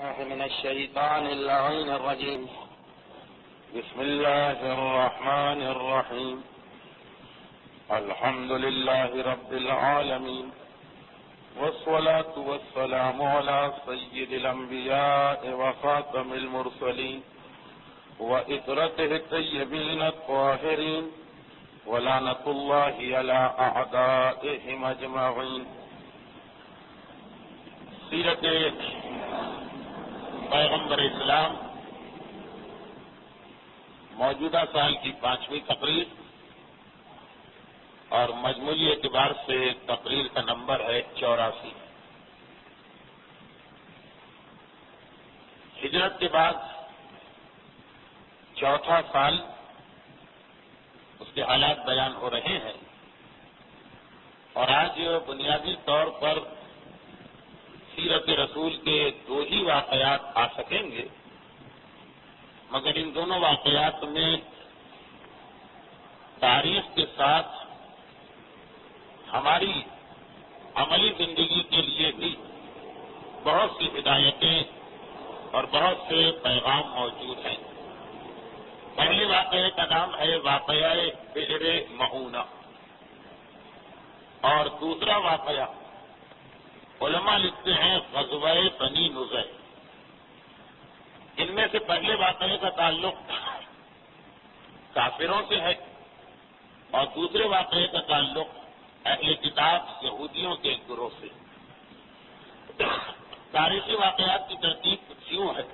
من الشيطان اللعين الرجيم. بسم الله الرحمن الرحيم. الحمد لله رب العالمين، والصلاة والسلام على سيد الأنبياء وخاتم المرسلين وإطرته الطيبين الطاهرين، ولعنة الله على أعدائهم أجمعين. سیرت پیغمبر اسلام موجودہ سال کی 5ویں تقریر اور مجموعی اعتبار سے تقریر کا نمبر ہے 84. ہجرت کے بعد چوتھا سال، اس کے حالات بیان ہو رہے ہیں، اور آج بنیادی طور پر سیرت رسول کے 2 ہی واقعات آ سکیں گے، مگر ان دونوں واقعات میں تاریخ کے ساتھ ہماری عملی زندگی کے لیے بھی بہت سی ہدایتیں اور بہت سے پیغام موجود ہیں. پہلے واقعے کا نام ہے واقعہ بئر معونہ، اور دوسرا واقعہ علماء لکھتے ہیں غزوہ بنی نضیر. ان میں سے پہلے واقعے کا تعلق کافروں سے ہے اور دوسرے واقعے کا تعلق اہل کتاب یہودیوں کے ایک گروہ سے. تاریخی واقعات کی ترتیب کچھ یوں ہے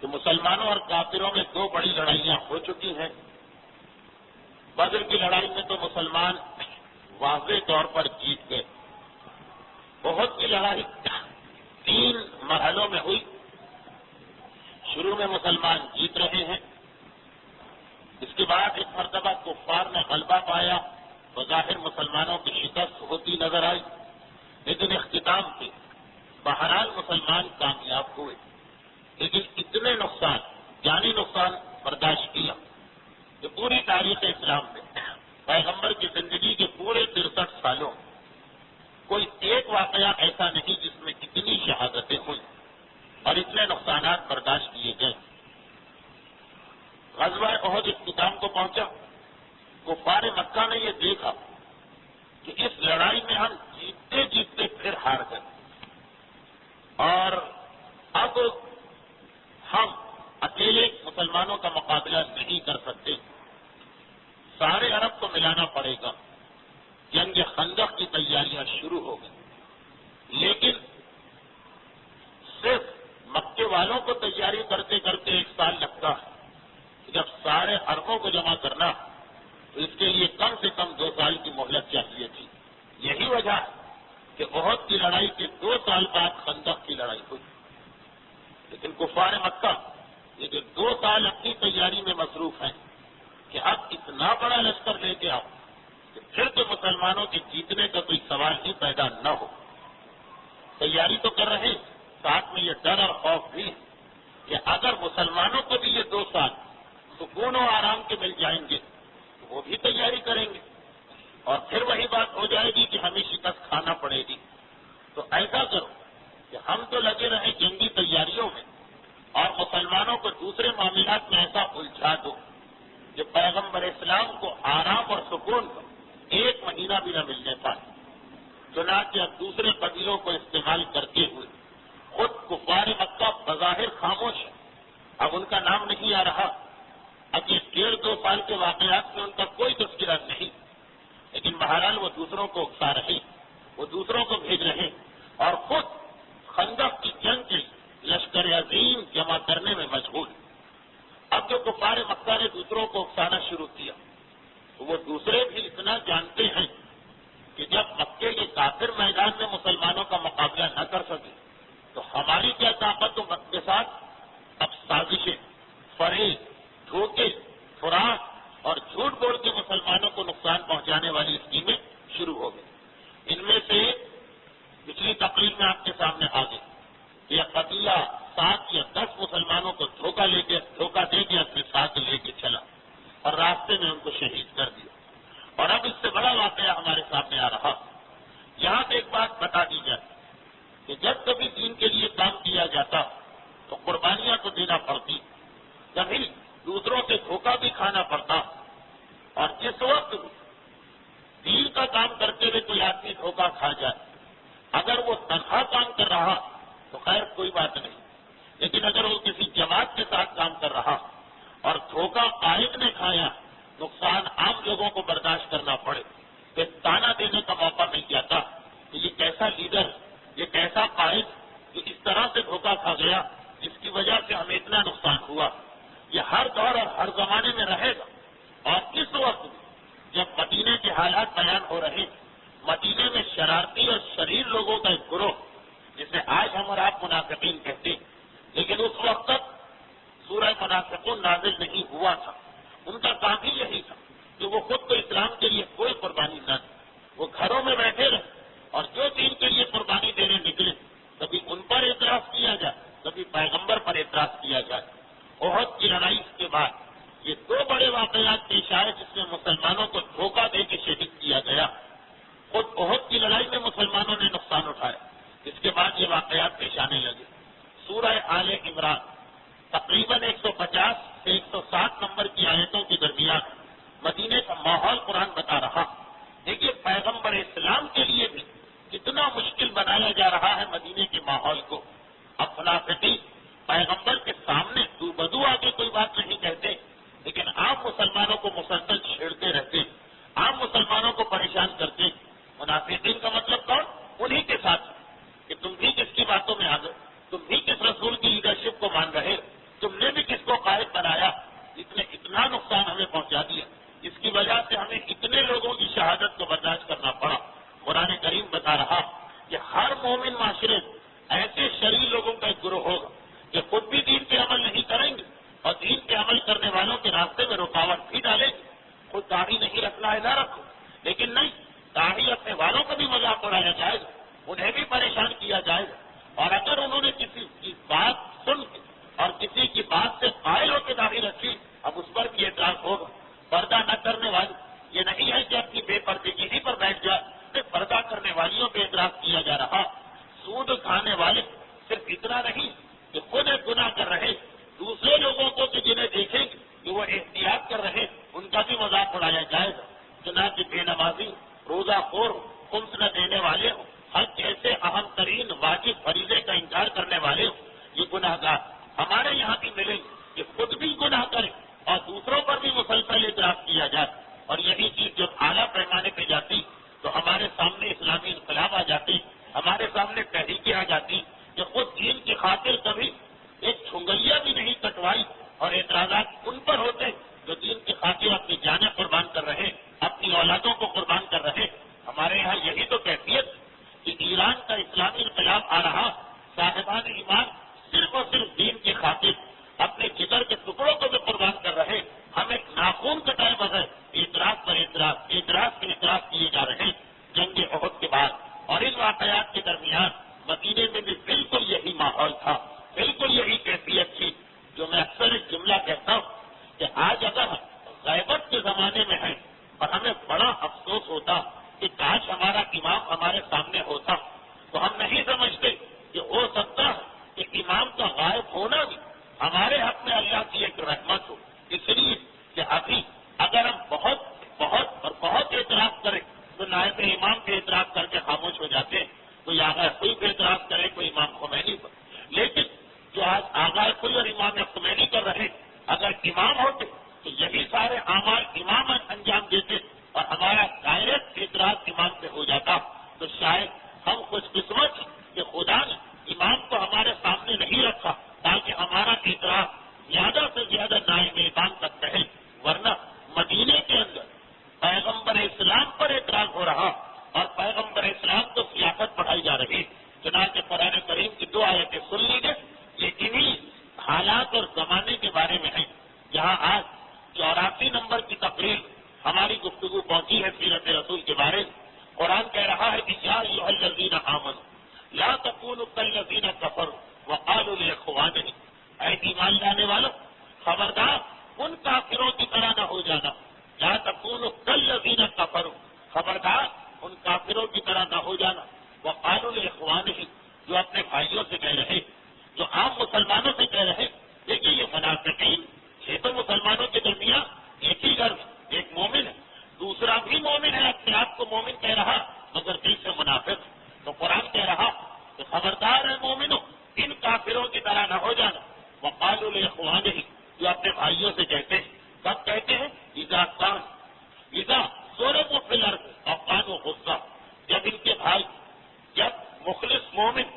کہ مسلمانوں اور کافروں میں 2 بڑی لڑائیاں ہو چکی ہیں. بدر کی لڑائی میں تو مسلمان واضح طور پر جیت گئے. احد کی لڑائی 3 مرحلوں میں ہوئی. شروع میں مسلمان جیت رہے ہیں، اس کے بعد ایک مرتبہ کفار نے غلبہ پایا، بظاہر مسلمانوں کی شکست ہوتی نظر آئی، لیکن اختتام پہ بہرحال مسلمان کامیاب ہوئے. لیکن اتنے نقصان، جانی نقصان برداشت کیا کہ پوری تاریخ اسلام میں پیغمبر کی زندگی کے پورے 63 سالوں کوئی ایک واقعہ ایسا نہیں جس میں اتنی شہادتیں ہوئیں اور اتنے نقصانات برداشت کیے گئے. غزوہ احد اختتام کو پہنچا. کفار مکہ نے یہ دیکھا کہ اس لڑائی میں ہم جیتتے جیتتے پھر ہار گئے، اور اب ہم اکیلے مسلمانوں کا مقابلہ نہیں کر سکتے، سارے عرب کو ملانا پڑے گا. جنگ خندق کی تیاریاں شروع ہو گئی، لیکن صرف مکے والوں کو تیاری کرتے کرتے 1 سال لگتا ہے. جب سارے عربوں کو جمع کرنا تو اس کے لیے کم سے کم 2 سال کی مہلت چاہیے تھی. یہی وجہ ہے کہ احد کی لڑائی کے 2 سال بعد خندق کی لڑائی ہوئی. لیکن کفار مکہ یہ جو 2 سال اپنی تیاری میں مصروف ہیں کہ اب اتنا بڑا لشکر لے کے آؤ کہ پھر تو مسلمانوں کے جیتنے کا کوئی سوال ہی پیدا نہ ہو. تیاری تو کر رہے، ساتھ میں یہ ڈر اور خوف بھی کہ اگر مسلمانوں کو بھی یہ 2 سال سکون و آرام کے مل جائیں گے تو وہ بھی تیاری کریں گے، اور پھر وہی بات ہو جائے گی کہ ہمیں شکست کھانا پڑے گی. تو ایسا کرو کہ ہم تو لگے رہیں جنگی تیاریوں میں، اور مسلمانوں کو دوسرے معاملات میں ایسا الجھا دو کہ پیغمبر اسلام کو آرام اور سکون کا 1 مہینہ بھی نہ ملنے پائے. چنانچہ دوسرے قبیلوں کو استعمال کرتے ہوئے خود کفار مکہ بظاہر خاموش ہے، اب ان کا نام نہیں آ رہا. اب یہ 1.5-2 سال کے واقعات میں ان کا کوئی تذکرہ نہیں، لیکن بہرحال وہ دوسروں کو اکسا رہے، وہ دوسروں کو بھیج رہے، اور خود خندق کی جنگ کے لشکر عظیم جمع کرنے میں مشغول. اب جو کفار مکہ نے دوسروں کو اکسانا شروع کیا، وہ دوسرے بھی اتنا جانتے ہیں کہ جب مکے کے کافر میدان میں مسلمانوں کا مقابلہ نہ کر سکے تو ہماری کیا طاقت کے ساتھ اب سازشیں، فریب، دھوکے، فراق اور جھوٹ بول کے مسلمانوں کو نقصان پہنچانے والی اسکیمیں شروع ہو گئی. ان میں سے پچھلی تقریر میں آپ کے سامنے آ گئی. یہ قبیلہ 7 یا 10 مسلمانوں کو دھوکہ دے کے اپنے ساتھ لے کے چلا اور راستے میں ان کو شہید کر دیا. اور اب اس سے بڑا واقعہ ہمارے سامنے آ رہا. یہاں پہ ایک بات بتا دی جائے کہ جب کبھی دین کے لیے کام جاتا تو قربانیاں تو دینا پڑتی، کبھی دوسروں سے دھوکہ بھی کھانا پڑتا، اور جس وقت دین کا کام کرتے ہوئے کوئی آدمی دھوکہ کھا جائے، اگر وہ تنہا کام کر رہا تو خیر کوئی بات نہیں، لیکن اگر وہ کسی جماعت کے ساتھ کام کر رہا اور دھوکہ قائد نے کھایا، نقصان عام لوگوں کو برداشت کرنا پڑے، تو تانا دینے کا موقع نہیں جاتا کہ یہ کیسا لیڈر، یہ کیسا قائد جو اس طرح سے دھوکہ کھا گیا جس کی وجہ سے ہمیں اتنا نقصان ہوا۔ یہ ہر دور اور ہر زمانے میں رہے گا، اور اس وقت جب مدینے کے حالات بیان ہو رہے، مدینے میں شرارتی اور شریر لوگوں کا ایک گروہ جسے آج ہم اور آپ منافقین کہتے ہیں، لیکن اس وقت تک سورہ منافقون نازل نہیں ہوا تھا، ان کا کام ہی یہی تھا کہ وہ خود تو اسلام کے لیے کوئی قربانی نہ دی، وہ گھروں میں بیٹھے رہے اور جو دین کے لیے قربانی دینے نکلے کبھی ان پر اعتراض کیا جائے، کبھی پیغمبر پر اعتراض کیا جائے۔ احد کی لڑائی کے بعد یہ دو بڑے واقعات پیش آئے جس میں مسلمانوں کو دھوکہ دے کے شہید کیا گیا۔ خود احد کی لڑائی میں مسلمانوں نے نقصان اٹھایا، اس کے بعد یہ واقعات پیش آنے لگے۔ سورہ آل عمران تقریباً 150 سے 160 نمبر کی آیتوں کے درمیان مدینے کا ماحول قرآن بتا رہا۔ دیکھیے پیغمبر اسلام کے لیے بھی کتنا مشکل بنایا جا رہا ہے مدینے کے ماحول کو۔ اب منافقین پیغمبر کے سامنے دو بدو آگے کوئی بات نہیں کہتے، لیکن عام مسلمانوں کو مسلسل چھیڑتے رہتے، عام مسلمانوں کو پریشان کرتے۔ منافقین کا مطلب کون؟ انہی کے ساتھ کہ تم بھی کس کی باتوں میں آ گئے، تم بھی کس رسول کی لیڈرشپ کو مان رہے، تم نے بھی کس کو قائد بنایا جس نے اتنا نقصان ہمیں پہنچا دیا، اس کی وجہ سے ہمیں اتنے لوگوں کی شہادت کو برداشت کرنا پڑا۔ قرآن کریم بتا رہا کہ ہر مومن معاشرے ایسے شریر لوگوں کا ایک گروہ ہوگا کہ خود بھی دین کے عمل نہیں کریں گے اور دین کے عمل کرنے والوں کے راستے میں رکاوٹ بھی ڈالیں گے۔ خود داڑھی نہیں رکھنا ہے نہ رکھو، لیکن نہیں، داڑھی رکھنے والوں کا بھی مذاق اڑایا جائے گا، انہیں بھی پریشان کیا جائے گا، اور اگر انہوں نے کسی کی بات سن کے اور کسی کی بات سے قائل ہو کے داڑھی رکھی اب اس پر بھی اعتراض ہوگا۔ پردہ نہ کرنے والے یہ نہیں ہے کہ اپنی بے پردگی ہی پر بیٹھ جائے، پردہ کرنے والیوں پہ اعتراض کیا جا رہا۔ سود کھانے والے صرف اتنا نہیں کہ خود ایک گناہ کر رہے، دوسرے لوگوں کو کہ جنہیں دیکھیں گے کہ وہ احتیاط کر رہے ان کا بھی مذاق اڑایا جائے گا۔ چنانچہ بے نمازی، روزہ خور، خمس نہ دینے والے ہوں، حج جیسے اہم ترین واجب فریضے کا انکار کرنے والے ہوں، یہ گناہ گار ہمارے یہاں بھی ملیں گے کہ خود بھی گناہ کریں اور دوسروں پر بھی مسلسل اعتراض کیا جائے۔ اور یہی چیز جب اعلیٰ پیمانے پہ جاتی تو ہمارے سامنے اسلامی انقلاب آ جاتے، ہمارے سامنے تحریکیں آ جاتی کہ خود دین کی خاطر کبھی ایک چھنگلیا بھی نہیں کٹوائی، اور اعتراضات ان پر ہوتے جو دین کی خاطر اپنی جانیں قربان کر رہے، اپنی اولادوں کو قربان کر رہے۔ ہمارے یہاں یہی تو کیفیت کہ ایران کا اسلامی انقلاب آ رہا، صاحبان ایمان صرف اور صرف دین کی خاطر اپنے جگر کے ٹکڑوں کو بھی قربان کر رہے، ہم ایک ناخون کٹائے بغیر اعتراض پر اعتراض، اعتراض پر اعتراض کیے جا رہے جنگ احد کے بعد۔ اور ان واقعات کے درمیان مدینے میں بھی بالکل یہی ماحول تھا، بالکل یہی کیفیت تھی، جو میں اکثر ایک جملہ کہتا ہوں کہ آج اگر غیبت کے زمانے میں ہیں اور ہمیں بڑا افسوس ہوتا کہ کاش ہمارا امام ہمارے سامنے ہوتا، تو ہم نہیں سمجھتے کہ ہو سکتا ہے کہ امام کا غائب ہونا بھی ہمارے حق میں اللہ کی ایک رحمت ہو، اس لیے کہ ابھی اگر ہم بہت اعتراض کریں تو نائب امام پہ اعتراض کر کے خاموش ہو جاتے ہیں، کوئی آغا کوئی پہ اعتراض کرے، کوئی امام خمینی پر، لیکن جو آج آغا کوئی اور امام خمینی کر رہے، اگر امام ہوتے تو یہی سارے اعمال امام انجام دیتے اور ہمارا ڈائریکٹ اعتراض امام پہ ہو جاتا، تو شاید ہم خوش قسمت کہ خدا نے امام کو ہمارے سامنے نہیں رکھا تاکہ ہمارا اعتراض زیادہ سے زیادہ نائب امام تک رہے، ورنہ مدینے کے اندر پیغمبر اسلام پر اعتراض ہو رہا اور پیغمبر اسلام کو سیاست پڑھائی جا رہی۔ چنانچہ قرآن کریم کی دو آیتیں سن لیجیے، یہ انہی حالات اور زمانے کے بارے میں ہے جہاں آج 84 نمبر کی تقریر ہماری گفتگو پہنچی ہے سیرت رسول کے بارے میں۔ قرآن کہہ رہا ہے کہ یا ایھا الذین آمنوا لا تکونوا کالذین کفروا وقالوا لاخوانہم، اے ایمان لانے والوں خبردار ان کافروں کی طرح نہ ہو جانا، لا تکونوا کالذین کفروا، خبردار ان کافروں کی طرح نہ ہو جانا، وقالوا لاخوانہم، جو اپنے بھائیوں سے کہہ رہے، جو خبردار ہے مومنو، ان کافروں کی طرح نہ ہو جانا۔ وقالوا لاخوانہم، جو اپنے بھائیوں سے کہتے ہیں، کب کہتے ہیں؟ اذا ضربوا فی الارض اور کانوا غصہ، جب ان کے بھائی، جب مخلص مومن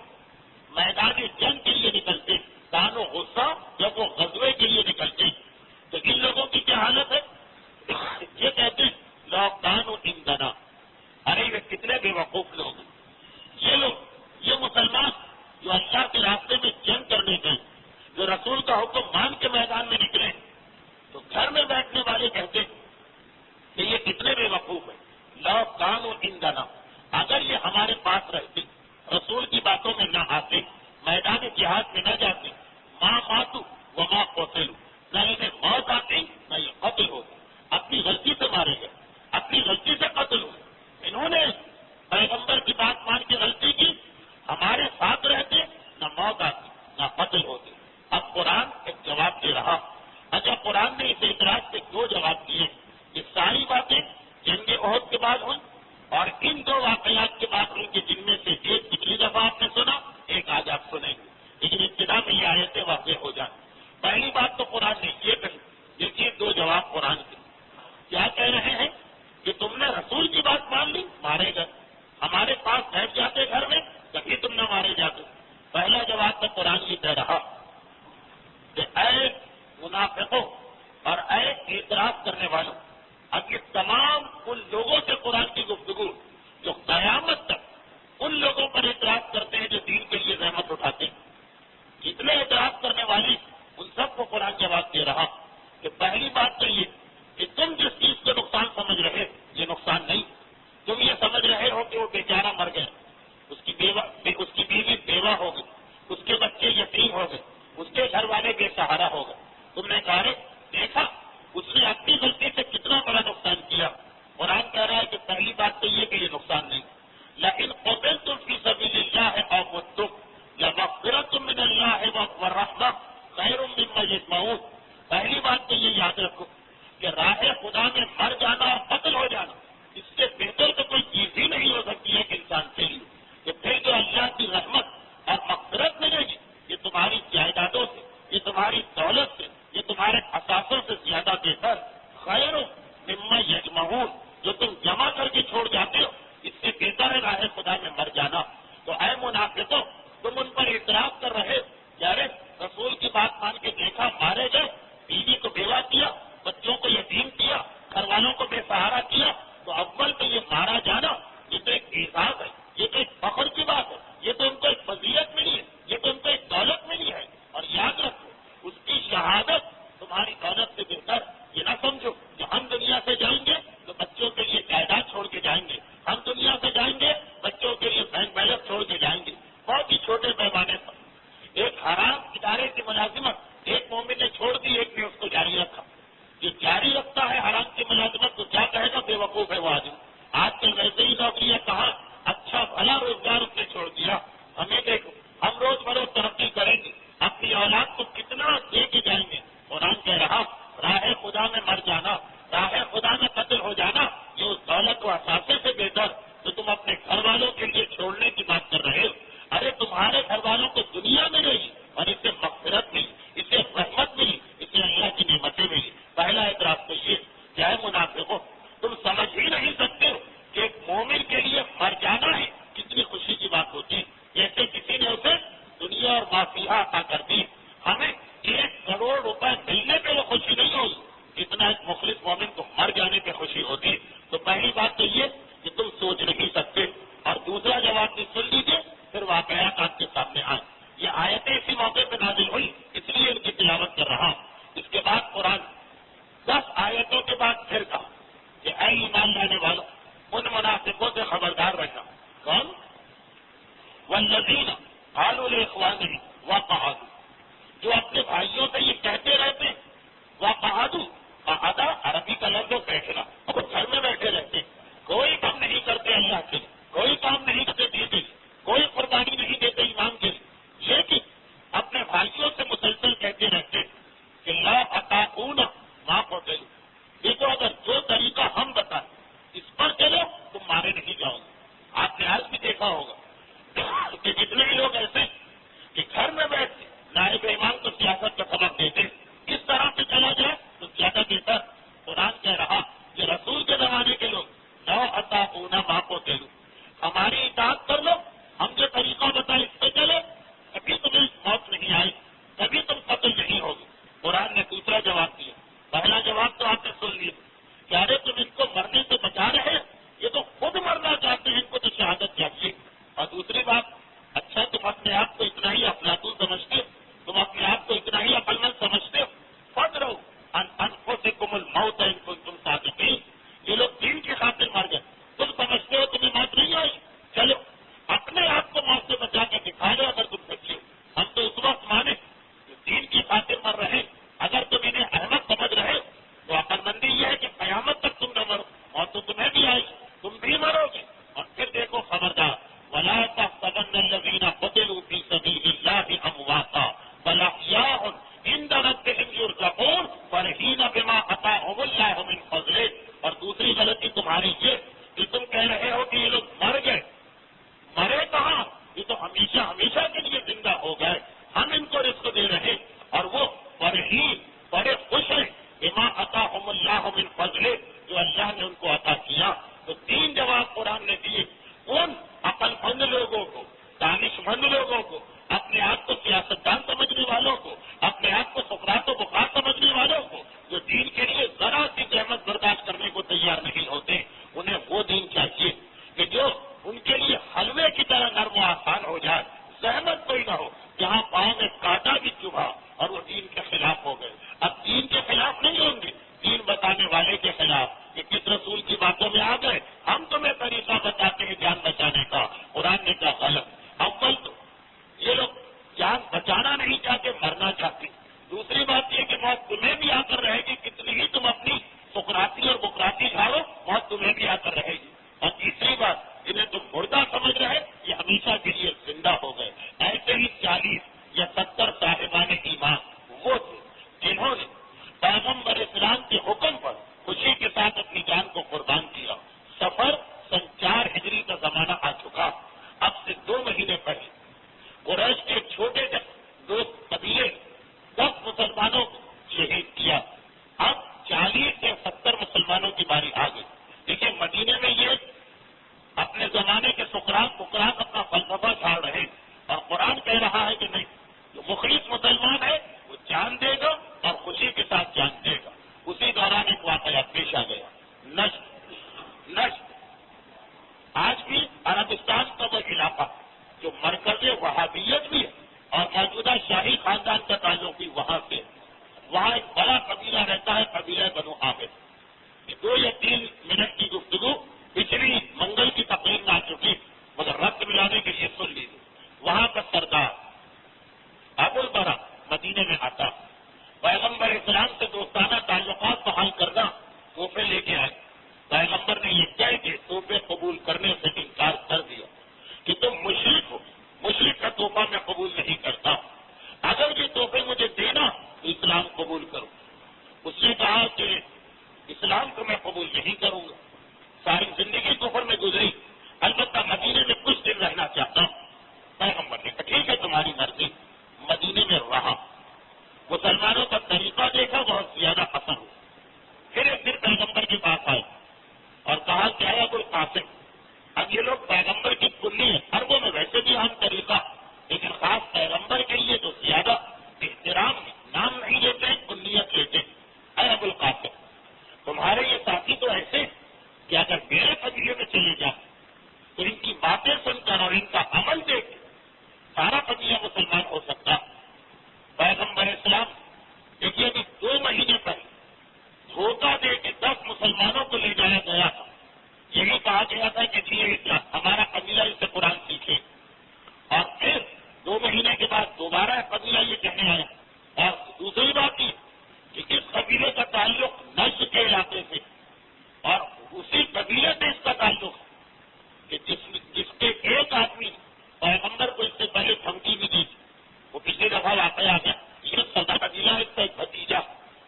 میدان جنگ کے لیے نکلتے، کانوا غصہ، جب وہ غزوے کے لیے نکلتے، تو ان لوگوں کی کیا حالت ہے؟ یہ کہتے ہیں لو کانوا عندنا، ارے یہ کتنے بے وقوف لوگ ہیں یہ لوگ، یہ مسلمان جو اللہ کے راستے میں جنگ کرنے گئے، جو رسول کا حکم مان کے میدان میں نکلے، تو گھر میں بیٹھنے والے کہتے ہیں کہ یہ کتنے بے وقوف ہیں۔ لو کانوا عندنا، اگر یہ ہمارے پاس رہتے، رسول کی باتوں میں نہ آتے، میدان جہاد میں نہ جاتے، ماں ماتوا وما قتلوا، نہ انہیں موت آتی نہ یہ قتل ہوتے، اپنی غلطی سے مارے گئے، اپنی غلطی سے قتل ہوئے، انہوں نے پیغمبر کی بات مان کے غلطی کی، ہمارے ساتھ رہتے، نہ موت آتی نہ قتل ہوتے۔ اب قرآن ایک جواب دے رہا۔ اچھا، قرآن نے اس اعتراض سے دو جواب دیے۔ یہ ساری باتیں جنگ احد کے بعد ہوئی اور ان دو واقعات کے بعد ہوئی کہ جن میں سے ایک پچھلی دفعہ آپ نے سنا، ایک آج آپ سنیں گے، لیکن ابتدا میں یہ آیتیں واضح ہو جائیں۔ پہلی بات تو قرآن نے یہ کہی، دیکھیے دو جواب قرآن کے کیا کہہ رہے ہیں کہ تم نے رسول کی بات مان لی، مارے گئے، ہمارے پاس بیٹھ جاتے گھر میں، کبھی تم نہ مارے جاتے۔ پہلا جواب تو قرآن یہ کہہ رہا کہ اے منافقوں اور اے اعتراض کرنے والوں، اب یہ تمام ان لوگوں سے قرآن کی گفتگو جو قیامت تک ان لوگوں پر اعتراض کرتے ہیں جو دین کے لیے زحمت اٹھاتے ہیں، جتنے اعتراض کرنے والے ان سب کو قرآن جواب دے رہا کہ پہلی بات تو یہ کہ تم جس چیز کو نقصان سمجھ رہے یہ نقصان نہیں، تم یہ سمجھ رہے ہو کہ وہ بیچارہ مر گئے، اس کی بیوی بیوہ ہو گئی، اس کے بچے یتیم ہو گئے، اس کے گھر والے بے سہارا ہو گئے، تم نے کہا دیکھا اس نے اپنی غلطی سے کتنا بڑا نقصان کیا۔ قرآن کہہ رہا ہے کہ پہلی بات تو یہ کہ یہ نقصان نہیں، لیکن قتلتم فی سبیل اللہ او متم لمغفرۃ من اللہ ورحمۃ خیر مما یجمعون۔ پہلی بات تو یہ یاد رکھو کہ راہ خدا میں مر جانا اور قتل ہو جانا، اس سے بہتر تو کوئی چیز ہی نہیں ہو سکتی ہے کہ انسان کے لیے، کہ پھر جو اللہ کی رحمت اور مغفرت ملے گی یہ تمہاری جائیدادوں سے، یہ تمہاری دولت سے، یہ تمہارے اثاثوں سے زیادہ بہتر، خیر مما یجمعون، جو تم جمع کر کے چھوڑ جاتے ہو اس سے بہتر ہے راہ خدا میں مر جانا۔ تو اے منافقوں، تم ان پر اعتراض کر رہے یار رسول کی بات مان کے دیکھا مارے گئے، بیوی کو بیوہ کیا، بچوں کو یتیم کیا، گھر والوں کو بے سہارا کیا، تو اول تو یہ مارا جانا یہ تو ایک اعزاز ہے، یہ تو ایک فخر کی بات ہے، یہ تو ان کو ایک فضیلت ملی ہے، یہ تو ان کو ایک دولت ملی ہے۔ اور یاد رکھو اس کی شہادت تمہاری دولت سے بہتر، یہ نہ سمجھو کہ ہم دنیا سے جائیں گے تو بچوں کے لیے جائیداد چھوڑ کے جائیں گے، ہم دنیا سے جائیں گے بچوں کے لیے بینک بیلنس چھوڑ کے جائیں گے، بہت ہی چھوٹے پیمانے پر۔ ایک حرام ادارے کی ملازمت ایک مومن نے چھوڑ دی، ایک نے اس کو جاری رکھا۔ جو جاری رکھتا ہے حرام کی ملازمت تو کیا کہے گا بے وقوف ہے وہ آدمی۔ آج کل ویسے ہی نوکریاں کہاں، اچھا بھلا روزگار اس نے چھوڑ دیا۔ ہمیں دیکھو ہم روز بروز ترقی کریں گے، اپنی اولاد کو کتنا دے کے جائیں گے۔ قرآن کہہ رہا راہ خدا میں مر جانا، راہ خدا میں قتل ہو جانا یہ اس دولت و اثاثے سے بہتر تو تم اپنے گھر والوں کے لیے چھوڑنے کی بات کر رہے ہو۔ ارے تمہارے گھر والوں کو دنیا میں رہی اور اس سے مغفرت ملی، اس سے رحمت ملی، اس سے اللہ کی نعمتیں ملی۔ پہلا اعتراض تو یہ کیا ہے منافقوں، تم سمجھ ہی نہیں سکتے ہو کہ ایک مومن کے لیے مر جانا ہے کتنی خوشی کی بات ہوتی ہے، جیسے کسی نے اسے دنیا اور معافیہ عطا کر دی۔ ہمیں 1 کروڑ روپے ملنے پہ وہ خوشی نہیں ہوئی جتنا ایک مخلص مومن کو مر جانے پہ خوشی ہوتی۔ تو پہلی بات تو یہ کہ تم سوچ نہیں سکتے، اور دوسرا جواب بھی سن لیجیے پھر واقعات آپ کے سامنے آئیں۔ یہ آیتیں اسی موقع پہ نازل ہوئی اس لیے ان کی تلاوت کر رہا ہوں۔ اس کے بعد قرآن 10 آیتوں کے بعد پھر کہا کہ اے ایمان لانے والوں ان منافقوں سے خبردار رہنا۔ کون؟ والذین قالوا لاخوانہم وقعدوا، جو اپنے بھائیوں سے یہ کہتے رہتے ہیں، وقعدوا، قعدہ عربی کا لفظ بیٹھنا، وہ گھر میں بیٹھے رہتے ہیں، کوئی کام نہیں کرتے اللہ کے لیے، کوئی کام نہیں کرتے دین کے لیے، کوئی قربانی نہیں دیتے ایمان کے لیے، لیکن اپنے بھائیوں سے مسلسل کہتے رہتے ہیں کہ لا اطاعون ما قتلوا، دیکھو اگر جو طریقہ ہم بتائیں اس پر چلو تم مارے نہیں جاؤ گے۔ آپ نے آج بھی دیکھا ہوگا کہ جتنے بھی لوگ طریقہ بتائے اس پہ چلے، کبھی تمہیں موت نہیں آئی، کبھی تم قتل نہیں ہوگی۔ قرآن نے دوسرا جواب دیا۔ پہلا جواب تو آپ نے سن لیا کہ ارے تم ان کو مرنے سے بچا رہے، یہ تو خود مرنا چاہتے ہیں، ان کو تو شہادت چاہیے۔ اور دوسری بات، اچھا تم اپنے آپ کو اتنا ہی افلاطون سمجھتے ہو، تم اپنے آپ کو اتنا ہی عقل مند سمجھتے ہو، خود رہو انفسکم الموت ان کنتم صادقین۔ یہ لوگ دین کی خاطر مر گئے، تم سمجھتے ہو تمہیں موت نہیں آئی، چلو اپنے آپ کو موت سے بچا کے دکھا دو اگر تم سچے ہو۔ ہم تو اس وقت مانے کہ دین کی خاطر مر رہے، اگر تم انہیں احمد سمجھ رہے تو عقل مندی یہ ہے کہ قیامت تک تم نہ مرو، موت تو تمہیں بھی آئی، تم بھی مرو گے۔ اور پھر دیکھو خبردار، وَلَا تَحْسَبَنَّ الَّذِينَ قُتِلُوا فِي سَبِيلِ اللَّهِ أَمْوَاتًا بَلْ أَحْيَاءٌ عِندَ رَبِّهِمْ يُرْزَقُونَ فَرِحِينَ بِمَا آتَاهُمُ اللَّهُ مِنْ فَضْلِهِ۔ اور دوسری غلطی تمہاری یہ کہ تم کہہ رہے ہو کہ یہ لوگ مر گئے، مرے کہاں، یہ تو ہمیشہ ہمیشہ کے لیے زندہ ہو گئے، ہم ان کو رزق دے رہے، اور وہ فرحین بڑے خوش ہیں بما آتاہم اللہ من فضلہ، جو اللہ نے ان کو عطا کیا۔ تو تین جواب قرآن نے دیے ان عقل مند لوگوں کو، دانش مند لوگوں کو، اپنے آپ کو سیاستدان سمجھنے والوں کو، اپنے آپ کو سقراط و بخار سمجھنے والوں کو، جو دین کے لیے ذرا سی زحمت برداشت کرنے کو تیار نہیں ہوتے، انہیں وہ دین چاہیے کہ جو ان کے لیے حلوے کی طرح نرم و آسان ہو جائے، زحمت کوئی نہ ہو، جہاں پاؤں میں کانٹا بھی چبھا اور وہ دین کے خلاف ہو گئے۔ اب دین کے خلاف نہیں ہوں گے، دین بتانے والے کے خلاف کہ کس رسول کی باتوں میں آ گئے، ہم تمہیں طریقہ بتاتے ہیں جان بچانے کا، قرآن نے کہا غلط۔ اول تو یہ لوگ جان بچانا نہیں چاہتے، مرنا چاہتے۔ دوسری بات یہ کہ موت تمہیں بھی آ کر رہے گی، کتنی ہی تم اپنی سقراطی اور بکراتی کھاؤ، موت تمہیں بھی آ کر رہے گی۔ اور تیسری بات، جنہیں تم مردہ سمجھ رہے یہ ہمیشہ کے لیے زندہ ہو گئے۔ ایسے ہی 40 یا 70 صاحبان ایمان وہ تھے جنہوں نے پیغمبر اسلام کے حکم پر خوشی کے ساتھ اپنی جان کو قربان کیا۔ سفر سن 4 ہجری کا زمانہ آ چکا، اب سے 2 مہینے پہلے قریش کے چھوٹے دوست قبیلے 10 مسلمانوں کو شہید کیا۔ اب 40 سے 70 مسلمانوں کی باری آ گئی۔ دیکھیے مدینے میں یہ اپنے زمانے کے سقراط بکراط اپنا فلسفہ چھاڑ رہے، اور قرآن کہہ رہا ہے کہ نہیں، جو مخلص مسلمان ہے وہ جان دے گا اور خوشی کے ساتھ جان دے گا۔ اسی دوران ایک واقعہ پیش آ گیا، نجد آج بھی عربستان کا وہ علاقہ جو مرکز وہابیت بھی ہے اور موجودہ شاہی خاندان کا تعلق بھی وہاں سے، وہاں ایک بڑا قبیلہ رہتا ہے، قبیلہ بنو عامر۔ 2 یا 3 منٹ کی گفتگو پچھلی منگل کی تقریب میں آ چکی، مگر ربط ملانے کے لیے سن لیجیے۔ وہاں کا سردار ابو البرا مدینے میں آتا، پیغمبر اسلام سے دوستانہ تعلقات بحال کرنا، تحفے لے کے آئے۔ پیغمبر نے یہ کہہ کے تحفے قبول کرنے سے انکار کر دیا کہ تم مشرک ہو، مشرک کا تحفہ میں قبول نہیں کرتا، اگر یہ تحفے مجھے دینا تو اسلام قبول کرو۔ اس نے کہا کہ اسلام کو میں قبول نہیں کروں گا، ساری زندگی کفر میں گزری، البتہ مدینے میں کچھ دن رہنا چاہتا ہوں۔ پیغمبر نے کہا ٹھیک ہے تمہاری مرضی۔ مدینے میں رہا، مسلمانوں کا طریقہ دیکھا، بہت زیادہ پسند ہوا۔ پھر ایک دن پیغمبر کے پاس آئے اور کہا کہ اے ابو القاسم، اب یہ لوگ پیغمبر کی کنی ہے، عربوں میں ویسے بھی عام طریقہ، لیکن خاص پیغمبر کے لیے تو زیادہ احترام ہے، نام نہیں لیتے، کنیت لیتے۔ اے ابو القاسم، تمہارے یہ ساتھی تو ایسے کہ اگر میرے قبیلے میں چلے جائیں تو ان کی باتیں سن کر اور ان کا عمل دیکھ سارا قبیلہ مسلمان ہو سکتا۔ پیغمبر اسلام دیکھیے ابھی 2 مہینے پہلے دھوکہ دے کے 10 مسلمانوں کو لے جایا گیا تھا، یہی کہا گیا تھا کہ جی ہمارا قبیلہ اس سے قرآن سیکھے، اور پھر 2 مہینے کے بعد دوبارہ قبیلہ یہ کہنے آیا۔ اور دوسری بات یہ کہ اس قبیلے کا تعلق نجد کے علاقے سے، اور اسی قبیلے سے اس کا تعلق ہے کہ جس کے ایک آدمی پیغمبر کو اس سے پہلے دھمکی بھی دی، وہ پچھلی دفعہ واقع آ گیا۔ یہ سدا قبیلہ اس کا ایک بھتیجا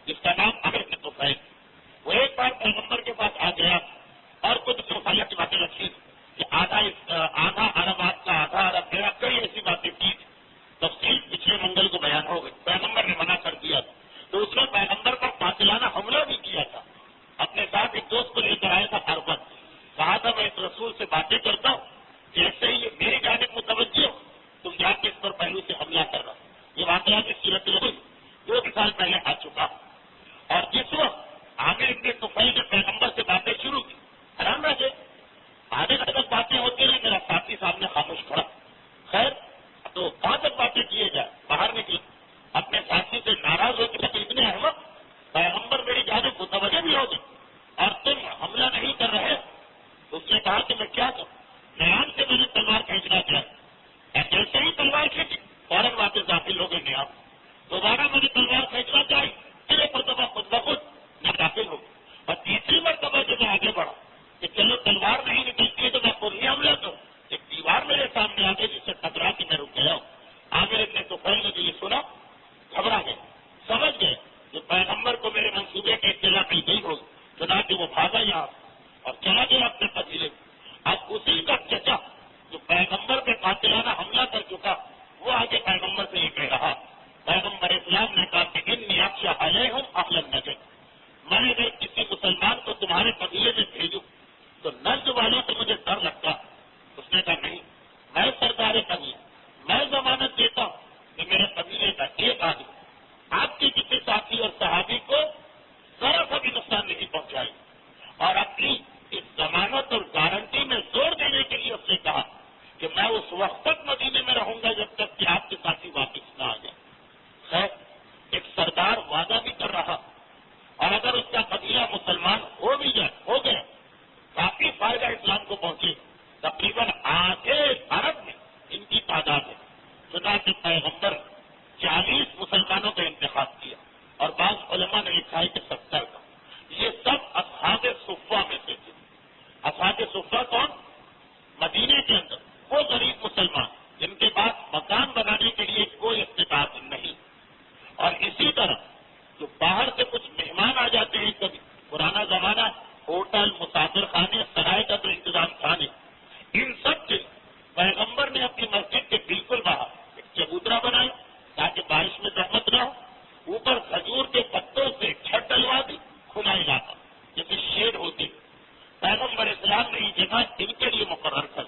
جس کا نام عامر بن طفیل، وہ ایک بار پیغمبر کے پاس آ گیا اور کچھ صوفیہ کی باتیں رکھی کہ آدھا عرب آپ کا، آدھا عرب میرا، کئی ایسی باتیں کی تھی، تفصیل پچھلے منگل کو بیان ہو گئی۔ پیغمبر نے منع کر دیا، تو اس نے پیغمبر پر قاتلانہ حملہ بھی کیا تھا۔ اپنے ساتھ ایک دوست کو لے کر آیا تھا اربت، کہا تھا میں اس رسول سے باتیں کرتا ہوں، جیسے ہی میری جانب متوجہ ہو تو کہاں تک باتیں کیے جائے؟ باہر نکلے، اپنے ساتھی سے ناراض ہو کے اتنے احمد پیغمبر میری جانب متوجہ بھی ہوگی اور تم حملہ نہیں کر رہے. تو اس نے کہا کہ میں کیا کروں؟ نیام سے میں نے تلوار کھینچنا چاہیے، جیسے ہی تلوار کھینچی فوراً واپس داخل ہو گئے نیام. دوبارہ مجھے تلوار کھینچنا چاہیے، پھر ایک مرتبہ خود بخود میں داخل ہو. اور تیسری مرتبہ جب میں آگے بڑھا کہ چلو تلوار نہیں نکلتی ہے تو میں خود ہی حملہ کروں، ایک دیوار میرے سامنے آ گئی جس سے ٹکرا کے میں رک گیا ہوں. آگے نے تو پہلے جو یہ سنا گھبرا گئے، سمجھ گئے کہ پیغمبر کو میرے منصوبے کی اطلاع کی گئی ہوگی، چنانچہ وہ بھاگا یہاں اور چلا گیا اپنے قبیلے. اب اسی کا چچا جو پیغمبر پہ قاتلانہ حملہ کر چکا وہ آگے پیغمبر سے یہ کہہ رہا. پیغمبر اسلام نے کہا کہ انی اخشی علیہم اہل النجد، میں اگر کسی مسلمان کو تمہارے قبیلے میں بھیجوں تو نجد والوں سے مجھے ڈر لگتا. اس نے کہا نہیں، میں سردار قبیلہ، میں ضمانت دیتا ہوں کہ میرے قبیلے کا ایک آدمی آپ کے کسی ساتھی اور صحابی کو ذرا سا بھی نقصان نہیں پہنچائے. اور اپنی اس ضمانت اور گارنٹی میں زور دینے کے لیے اس نے کہا کہ میں اس وقت تک مدینے میں رہوں گا جب تک کہ آپ کے ساتھی واپس نہ آ جائے. خیر، ایک سردار وعدہ بھی کر رہا، اور اگر اس کا قبیلہ مسلمان ہو بھی جائے ہو گیا کافی فائدہ اسلام کو پہنچے. تقریباً آدھے عرب میں ان کی تعداد ہے. چنانچہ پیغمبر 40 مسلمانوں کا انتخاب کیا اور بعض علماء نے لکھا ہے کہ 70 کا. یہ سب اصحاب صفہ میں سے تھے. اصحاب صفہ کون؟ مدینے کے اندر وہ غریب مسلمان جن کے پاس مکان بنانے کے لیے کوئی استطاعت نہیں. اور اسی طرح جو باہر سے کچھ مہمان آ جاتے ہیں، کبھی پرانا زمانہ ہوٹل، مسافر خانے، سرائے کا تو انتظام تھا نہیں، ان سب کے پیغمبر نے اپنی مسجد کے بالکل باہر ایک چبوترا بنایا تاکہ بارش میں زحمت نہ ہو. اوپر کھجور کے پتوں سے چھت ڈلوا دی، کھلا علاقہ جیسے شیڈ ہوتی. پیغمبر اسلام نے یہ جگہ ان کے لیے مقرر کر.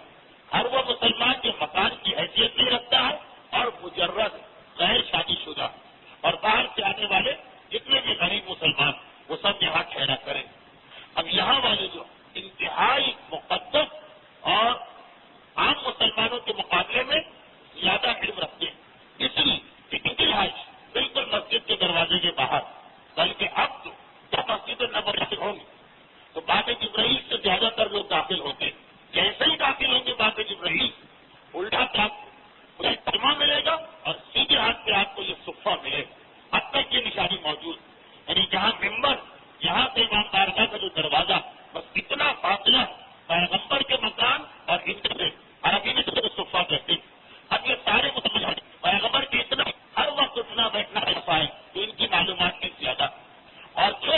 ہر وہ مسلمان جو مکان کی حیثیت نہیں رکھتا ہے اور مجرد غیر شادی شدہ اور باہر سے آنے والے جتنے بھی غریب مسلمان وہ سب یہاں ٹھہرا کریں. اب یہاں والے جو انتہائی مقدس اور عام مسلمانوں کے مقابلے میں زیادہ علم رکھتے ہیں، اس لیے کہ ان کی رہائش بالکل مسجد کے دروازے کے باہر، بلکہ اب تو جب مسجد نبوی ہوں گی تو باب جبرائیل سے زیادہ تر لوگ داخل ہوتے ہیں. جیسے ہی داخل ہوں گے باب جبرائیل الٹا انہیں ترجمہ ملے گا اور سیدھے ہاتھ پہ آپ کو یہ صفہ ملے گا. اب تک یہ نشانی موجود، یعنی جہاں ممبر یہاں سے امام بارگاہ کا جو دروازہ بس اتنا فاصلہ پیغمبر کے مکان اور ان سے عربی میں صفہ کہتے ہیں. اب یہ سارے مسلمان پیغمبر کے اتنا ہر وقت اٹھنا بیٹھنا ایسا ہے تو ان کی معلومات کی زیادہ. اور جو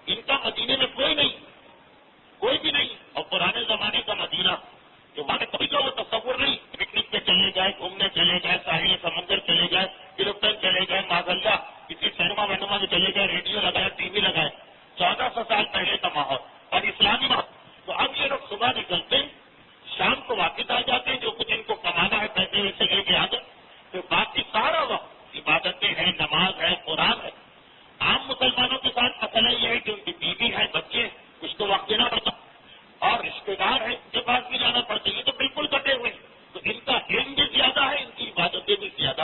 ان کا مدینے میں کوئی نہیں، کوئی بھی نہیں. اور پرانے زمانے کا مدینہ جو وہاں کبھی کا وہ تصور نہیں، پکنک پہ چلے گئے، گھومنے چلے گئے، ساحل سمندر چلے گئے، فلپائن چلے گئے، ماگلہ کسی سینما وینما میں چلے گئے، ریڈیو لگائے، ٹی وی لگائے. 1400 سال پہلے کا ماحول اور اسلامی ماحول. تو اب یہ لوگ صبح نکلتے ہیں، شام کو واپس آ جاتے ہیں، جو کچھ ان کو کمانا ہے پیسے ویسے لے کے آ جائے. پھر باقی سارا وقت عبادتیں ہیں، نماز ہے، قرآن ہے. عام مسلمانوں کے ساتھ مسئلہ یہ ہے کہ ان کی بیوی ہے، بچے ہیں، کچھ تو وقت دینا پڑتا اور رشتے دار ہیں ان کے پاس بھی جانا پڑتا. یہ تو بالکل کٹے ہوئے. تو ان کا علم بھی زیادہ ہے، ان کی عبادتیں بھی زیادہ.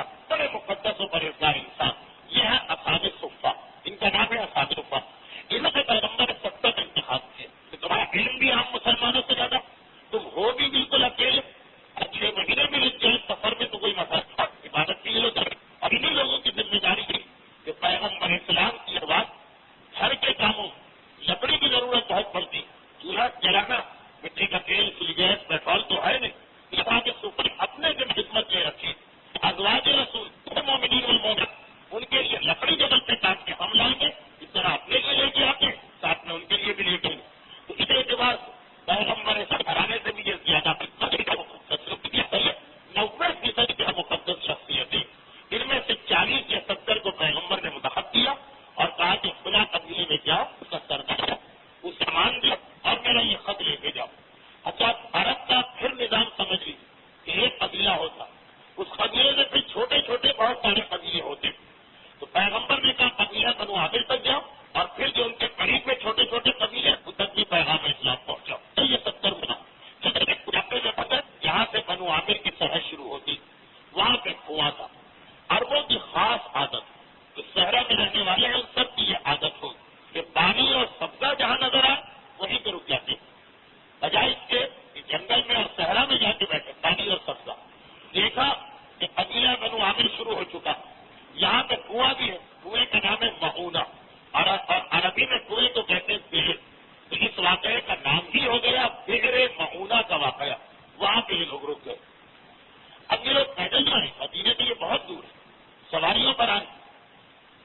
پر آئے.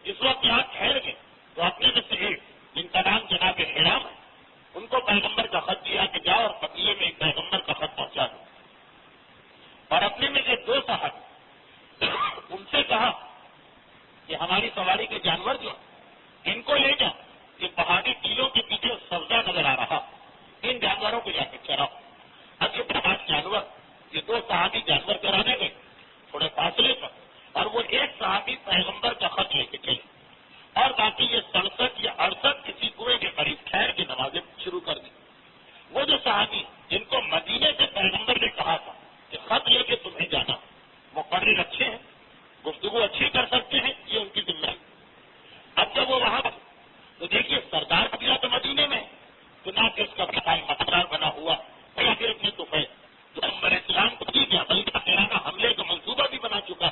جس وقت یہاں ٹھہر گئے تو اپنے میں سے ایک جن کا نام جناب حرام ہے ان کو پیغمبر کا خط دیا کہ جاؤ اور قبیلے میں ایک پیغمبر کا خط پہنچا دو. اور اپنے میں سے 2 صحابی ان سے کہا کہ ہماری سواری کے جانور جو ان کو لے جاؤ, یہ پہاڑی ٹیلوں کے پیچھے سبزہ نظر آ رہا, ان جانوروں کو جا کے چراؤ. اب یہ 5 جانور, یہ 2 صحابی جانور چرانے گئے تھوڑے فاصلے پر, اور وہ ایک صحابی پیغمبر کا خط لے کے چلے, اور باقی یہ 67 یا 68 کسی کنویں کے قریب ٹھہر کے نمازیں شروع کر دی. وہ جو صحابی جن کو مدینے سے پیغمبر نے کہا تھا کہ خط لے کے تمہیں جانا, مقرر اچھے ہیں, گفتگو اچھی کر سکتے ہیں, یہ ان کی ذمہ ہے. اب جب وہ وہاں تو دیکھیے سردار قبیلہ تو مدینے میں, تو نہ کہ اس کا مقرر بنا ہوا یا پھر اپنے طفیل جو پیغمبر اسلام کو دی گیا بلکہ تیرانہ حملے کا منصوبہ بھی بنا چکا,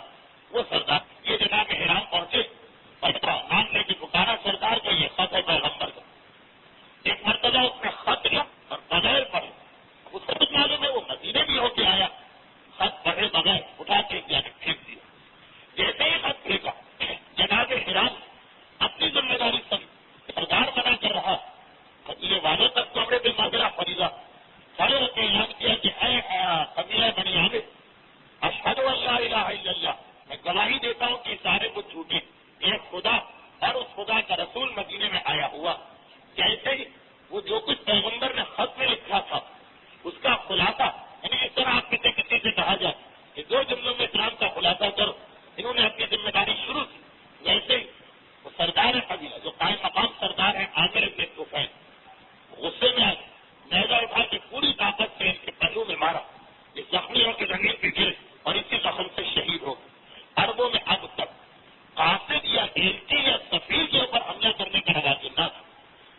وہ سردار یہ جناب حرام پہنچے نام لے کے پکارا سردار کا یہ خط ہے پیغمبر کا. ایک مرتبہ اس نے خط لیا اور بغیر پڑھے, اس کو کچھ معلوم ہے وہ مدینے بھی ہو کے آیا, خط پڑھے بغیر اٹھا کے جانب پھینک دیا. جیسے ہی خط پھینکا جناب حرام اپنی ذمہ داری سردار بنا کر رہا, قبیلے والوں تک تو ہمیں بے ماجرا فریضہ سارے نے اعلان کیا کہ اے قبیلہ بنی عامر اشہد ان لا الہ الا اللہ, میں گواہی دیتا ہوں کہ سارے کو جھوٹے, ایک خدا اور اس خدا کا رسول مدینے میں آیا ہوا. جیسے ہی وہ جو کچھ پیغمبر نے خط میں لکھا تھا اس کا خلاصہ, یعنی اس طرح آپ کسی سے کہا جائے کہ 2 جملوں میں اسلام کا خلاصہ کرو, انہوں نے اپنی ذمہ داری شروع کی. ویسے ہی وہ سردار قبیلہ جو قائم مقام سردار ہے عامر بن طفیل, غصے میں آئے, نیزہ اٹھا کے پوری طاقت سے ان کے پہلو میں مارا, یہ زخمی ہو کے زمین پہ گرے اور اسی زخم سے شہید ہو گئے. عربوں میں اب تک قاصد یا ایلچی یا سفیر کے اوپر حملہ کرنے کا رواج نہ تھا.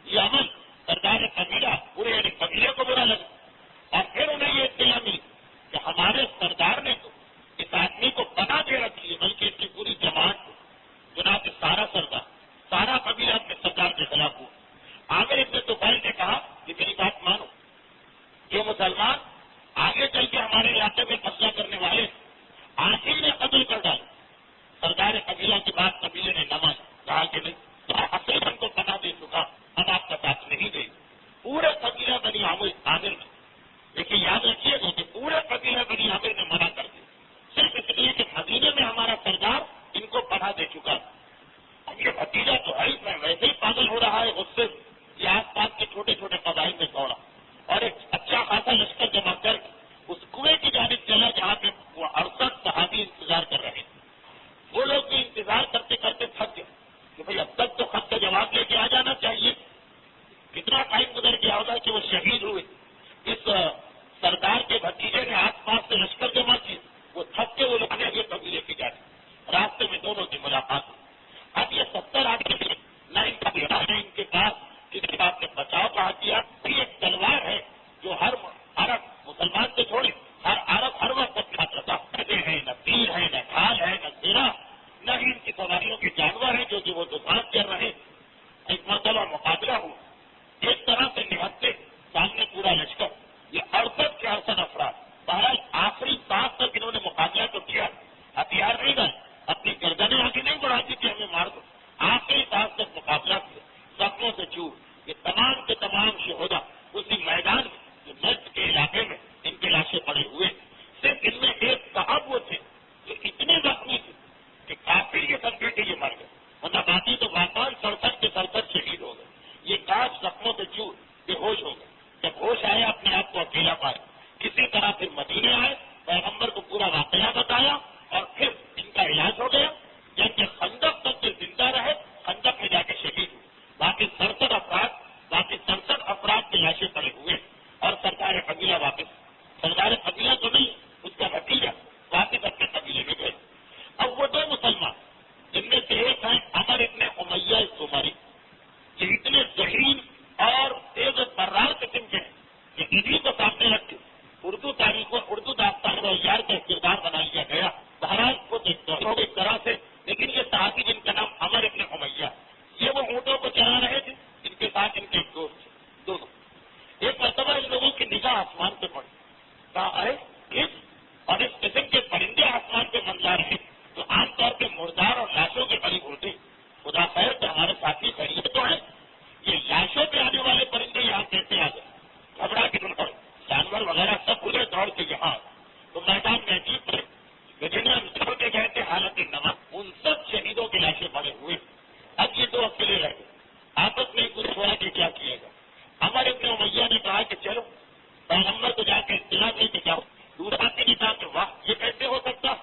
یہ عمل سردار قبیلہ پورے یعنی قبیلے کو برا لگا, اور پھر انہیں یہ اطلاع ملی کہ ہمارے سردار نے تو اس آدمی کو پناہ دے رکھی ہے, بلکہ اس کی پوری جماعت کو, چنانچہ سارا سردار سارا قبیلہ اپنے سردار کے خلاف ہوا. عامر ابن طفیل نے کہا کہ میری بات مانو, جو مسلمان آگے چل کے ہمارے علاقے میں قبضہ کرنے والے آج ہی نے قتل کر ڈالے. سردار قبیلہ کی بات قبیلے نے نہ مانی, کہا کہ نہیں, تو اصل ہم کو پناہ دے چکا, ہم آپ کا ساتھ نہیں دیں. پورے قبیلہ بنی عامر نے, لیکن یاد رکھیے گا کہ پورے قبیلہ بنی عامر نے منع کر دیا, صرف اس لیے کہ مدینے میں ہمارا سردار ان کو پناہ دے چکا. اب یہ بھتیجا تو ہے میں ویسے ہی پاگل ہو رہا ہے غصے سے, یہ آس پاس کے چھوٹے چھوٹے قبائل میں دوڑا اور ایک اچھا خاصا لشکر جمع کر اس کنویں کی جانب چلا جہاں پہ وہ 68 صحابی انتظار کر رہے تھے. وہ لوگ بھی انتظار کرتے کرتے تھک گئے کہ بھائی اب تک تو خط کا جواب لے کے آ جانا چاہیے. کتنا ٹائم گزر گیا ہوگا کہ وہ شہید ہوئے. اس سردار کے بھتیجے نے آس پاس سے لشکر جمع کیے, وہ تھک کے وہ لوگ آگے قبیلے کی جانب, راستے میں دونوں کی ملاقات ہوئی. اب یہ 70 آدمی نہ ان کا بیٹا ہے ان کے پاس کسی بات نے بچاؤ کا ہتھیار, ایک تلوار ہے جو ہر عرب مسلمان سے چھوڑے ہر عرب ہر وقت رکھا ہے, نہ تیر ہے, نہ ڈھال ہے, نہ سیرا, نہ ہی ان کی سواریوں کے جانور ہیں جو کہ وہ دکان کر رہے. ایک مرتبہ مقابلہ ہوا, ایک طرح سے نہتے سامنے پورا لشکر, یہ 68 کے 68 افراد. بہرحال آخری سانس تک انہوں نے مقابلہ تو کیا, ہتھیار نہیں گئے, اپنی گردنیں آگے نہیں بڑھاتی کہ ہمیں مار دو, آخری سانس تک مقابلہ کیا, زخموں سے چور. یہ تمام کے تمام شہدا اسی میدان میں جو نجد کے علاقے میں ان کے لاشیں پڑے ہوئے. صرف ان میں ایک صاحب وہ تھے جو اتنے زخمی تھے کہ کافر یہ سمجھے کہ یہ مر گئے, ورنہ باقی تو واقعان 67 کے 67 شہید ہو گئے. یہ 5 زخموں سے چور بے ہوش ہو گئے. جب ہوش آئے اپنے آپ کو اکیلا پائے, کسی طرح پھر مدینے آئے, پیغمبر کو پورا واقعہ بتایا اور پھر ان کا علاج ہو گیا. جب کہ خندق تک کے زندہ رہے, خندق میں جا کے شہید ہوئے. باقی 67 افراد کی لاشیں پڑے ہوئے اور سردار قبیلہ واپس, سردار قبیلہ تو نہیں اس کا بھتیجا واپس اپنے قبیلے میں گئے. اب وہ 2 مسلمان جن میں سے ایک ہیں عمر ابن امیہ الزمری, یہ اتنے ذہین اور تیز و فرار قسم کے ہیں کہ انہیں کو سامنے رکھ کے اردو تاریخ اور اردو داستان و یار کا کردار بنا لیا گیا. بہرحال وہ ایک طرح سے, لیکن یہ صحابی جن کا نام عمر ابن امیہ, یہ وہ اونٹوں کو چلا رہے تھے, ان کے ساتھ ان کے ایک دوست تھے. دونوں ایک مرتبہ ان لوگوں کی نگاہ آسمان پہ پڑی, کہا ارے اس اور اس قسم کے پرندے آسمان پہ منظر ہیں تو عام طور پہ مردار اور لاشوں لے گئے تھے حالت نماز، ان سب شہیدوں کی لاشیں پڑے ہوئے. اب یہ دو اکیلے رہ گئے، آپس میں کچھ ہوا کہ کیا کیے گا. عمر ابن امیہ نے کہا کہ چلو پیغمبر کو جا کے اطلاع دے کے جاؤ. دوسرا نے کہا کہ واہ یہ کیسے ہو سکتا،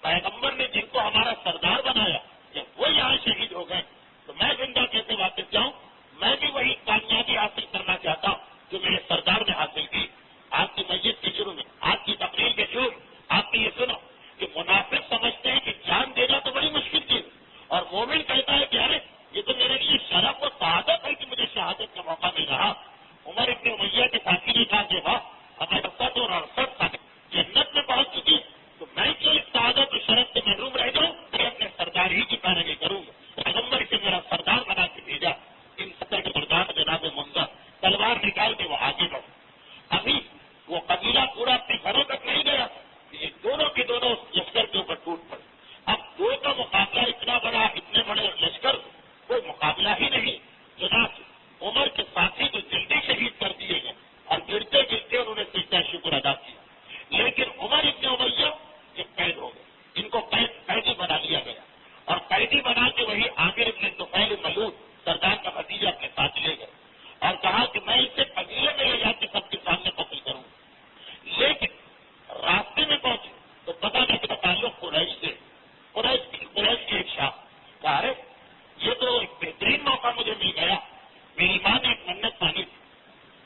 پیغمبر نے جن کو ہمارا سردار بنایا جب وہ یہاں شہید ہو گئے تو میں زندہ کیسے واپس جاؤں. میں بھی وہی کامیابی حاصل کرنا چاہتا ہوں جو میرے سردار نے حاصل کی. آپ کی میت کے شروع میں، آپ کی تقریر کے شروع میں آپ نے یہ سنا کہ منافق سمجھتے ہیں کہ جان دینا تو بڑی مشکل چیز، اور مومن کہتا ہے کہ ارے یہ تو میرے لیے شرف و سعادت ہے کہ مجھے شہادت کا موقع مل رہا. عمر ابن امیہ کے ساتھی نے کہا کہ واہ ہمیں 67 اور 68 سال جنت میں پہنچ چکی تو میں کیوں اس سعادت و شرف سے محروم رہ جاؤں. میں اپنے سردار ہی کی پیروی کروں گا. پیغمبر سے میرا سردار بنا کے بھیجا. ان 70 کے سردار جناب منظر تلوار نکال کے وہ آگے بڑھے. ابھی وہ قبیلہ پورا اپنے گھروں تک نہیں گیا، یہ دونوں کے دونوں لشکر کے اوپر ٹوٹ پڑے. اب دو کا مقابلہ اتنا بڑا، اتنے بڑے لشکر کوئی مقابلہ ہی نہیں. جناب عمر کے ساتھی تو جلدی شہید کر دیے گئے اور گرتے گرتے انہوں نے سجدہ شکر ادا کیا. لیکن عمر ابن امیہ یہ قید ہو گئے، ان کو قیدی بنا لیا گیا اور قیدی بنا کے وہی عامر ابن طفیل ملعون سردار کا بھتیجا اپنے ساتھ لے گئے اور کہا کہ میں اسے قبیلے میں لے جا کے سب کے سامنے قتل کروں. لیکن راستے میں پہنچے تو پتا نہیں کہ تعلق قریش سے، قریش کی ایک شاخ کہا رہے یہ تو ایک بہترین موقع مجھے مل گیا. میری ماں نے ایک منت مانی تھی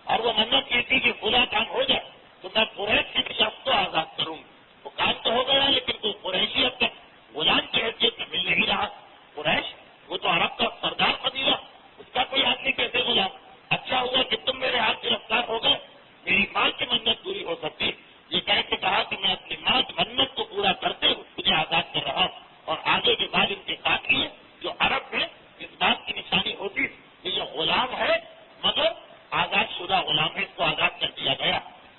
اور وہ منت یہ تھی کہ بلا کام ہو جائے تو میں قریش کی شخص کو آزاد کروں گی. وہ کام تو ہو گیا لیکن کوئی قریشی اب تک غلام کی حیثیت میں مل نہیں رہا. قریش وہ تو عرب کا سردار قبیلہ، اس کا کوئی آدمی کیسے غلام. اچھا ہوا کہ تم میرے ہاتھ گرفتار ہو گئے، میری ماں کی منت پوری ہو سکتی. یہ کہہ کے کہا کہ میں اپنی ماں کی منت کو پورا کرتے ہوئے تجھے آزاد کر رہا ہوں. اور آگے کے بعد ان کے ساتھی جو عرب میں اس بات کی نشانی ہوتی کہ یہ غلام ہے مگر آزاد شدہ غلام ہے، اس کو آزاد کر دیا گیا.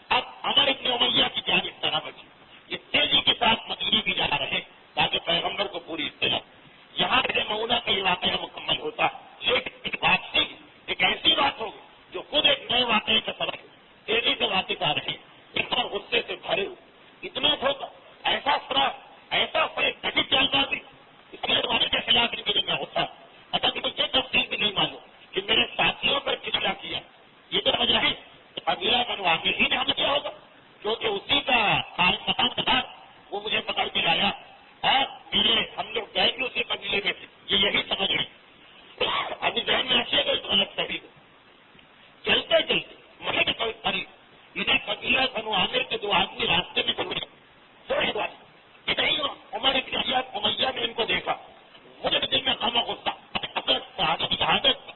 اب عمر ابن امیہ کی جان اس طرح بچی، یہ تیزی کے ساتھ مدینے بھی جا رہے تاکہ پیغمبر کو پوری اطلاع. یہاں سے معونہ کا یہ واقعہ مکمل ہوتا، لیکن ایک واپسی ایک ایسی بات ہوگی جو خود ایک نئے واقعے کا سبب ہے. تیزی سے واپس آ رہے اتنا غصے سے بھرے ہوئے، اتنا دھوکہ، ایسا فراق، ایسا فریق کسی چلتا بھی اس لیے والے کے خلاف ان کے لیے میں غصہ. اچھا کہ مجھے تفصیل بھی نہیں معلوم کہ میرے ساتھیوں پر کتنا کیا. یہ تو وجہ ہے قبیلہ بنو عامر ہی نے ہمیں کیا ہوگا کیونکہ اسی کا قائم مقام کے بعد وہ مجھے پکڑ کے لایا اور میرے ہم لوگ گئے بھی اسی قبیلے میں تھے. یہ یہی سمجھ رہے ابھی ذہن میں اچھے گئے غلط صحیح چلتے چلتے مجھے بھی کوئی قریب ادھر قبیلہ بنو عامر کے دو آدمی راستے میں چلے عمر ابن امیہ نے ان کو دیکھا. مجھے دل میں غم و غصہ شہادت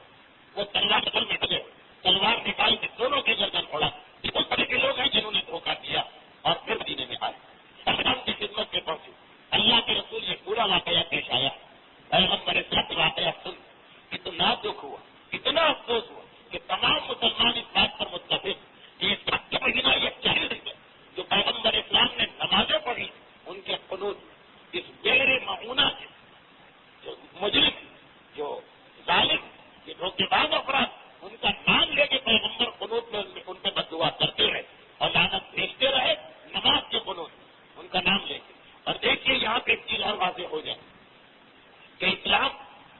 وہ تلوار کے میں چلے، تلوار نکال کے دونوں کے گردن پھوڑا. اس طرح کے لوگ ہیں جنہوں نے دھوکہ دیا اور پھر مدینے میں آئے، اسلام کی خدمت میں پہنچے. اللہ کے رسول یہ پورا واقعہ پیش آیا. پیغمبر سچ واقعہ سن اتنا دکھ ہوا، اتنا افسوس ہوا کہ تمام مسلمان اس بات پر متفق کہ اس وقت کے مہینہ یہ چاہیے دیں گے جو پیغمبر اسلام نے نمازیں پڑھی ان کے قنوت اس غیر معونہ کے جو مجرم، جو ظالم، یہ دھوکے باز افراد ان کا نام لے کے پیغمبر قنوت میں ان پہ بددعا کرتے رہے اور لعنت بھیجتے رہے نماز کے قنوت ان کا نام لے کے. اور دیکھیے یہاں پہ ایک چیز اور واضح ہو جائے کہ اسلام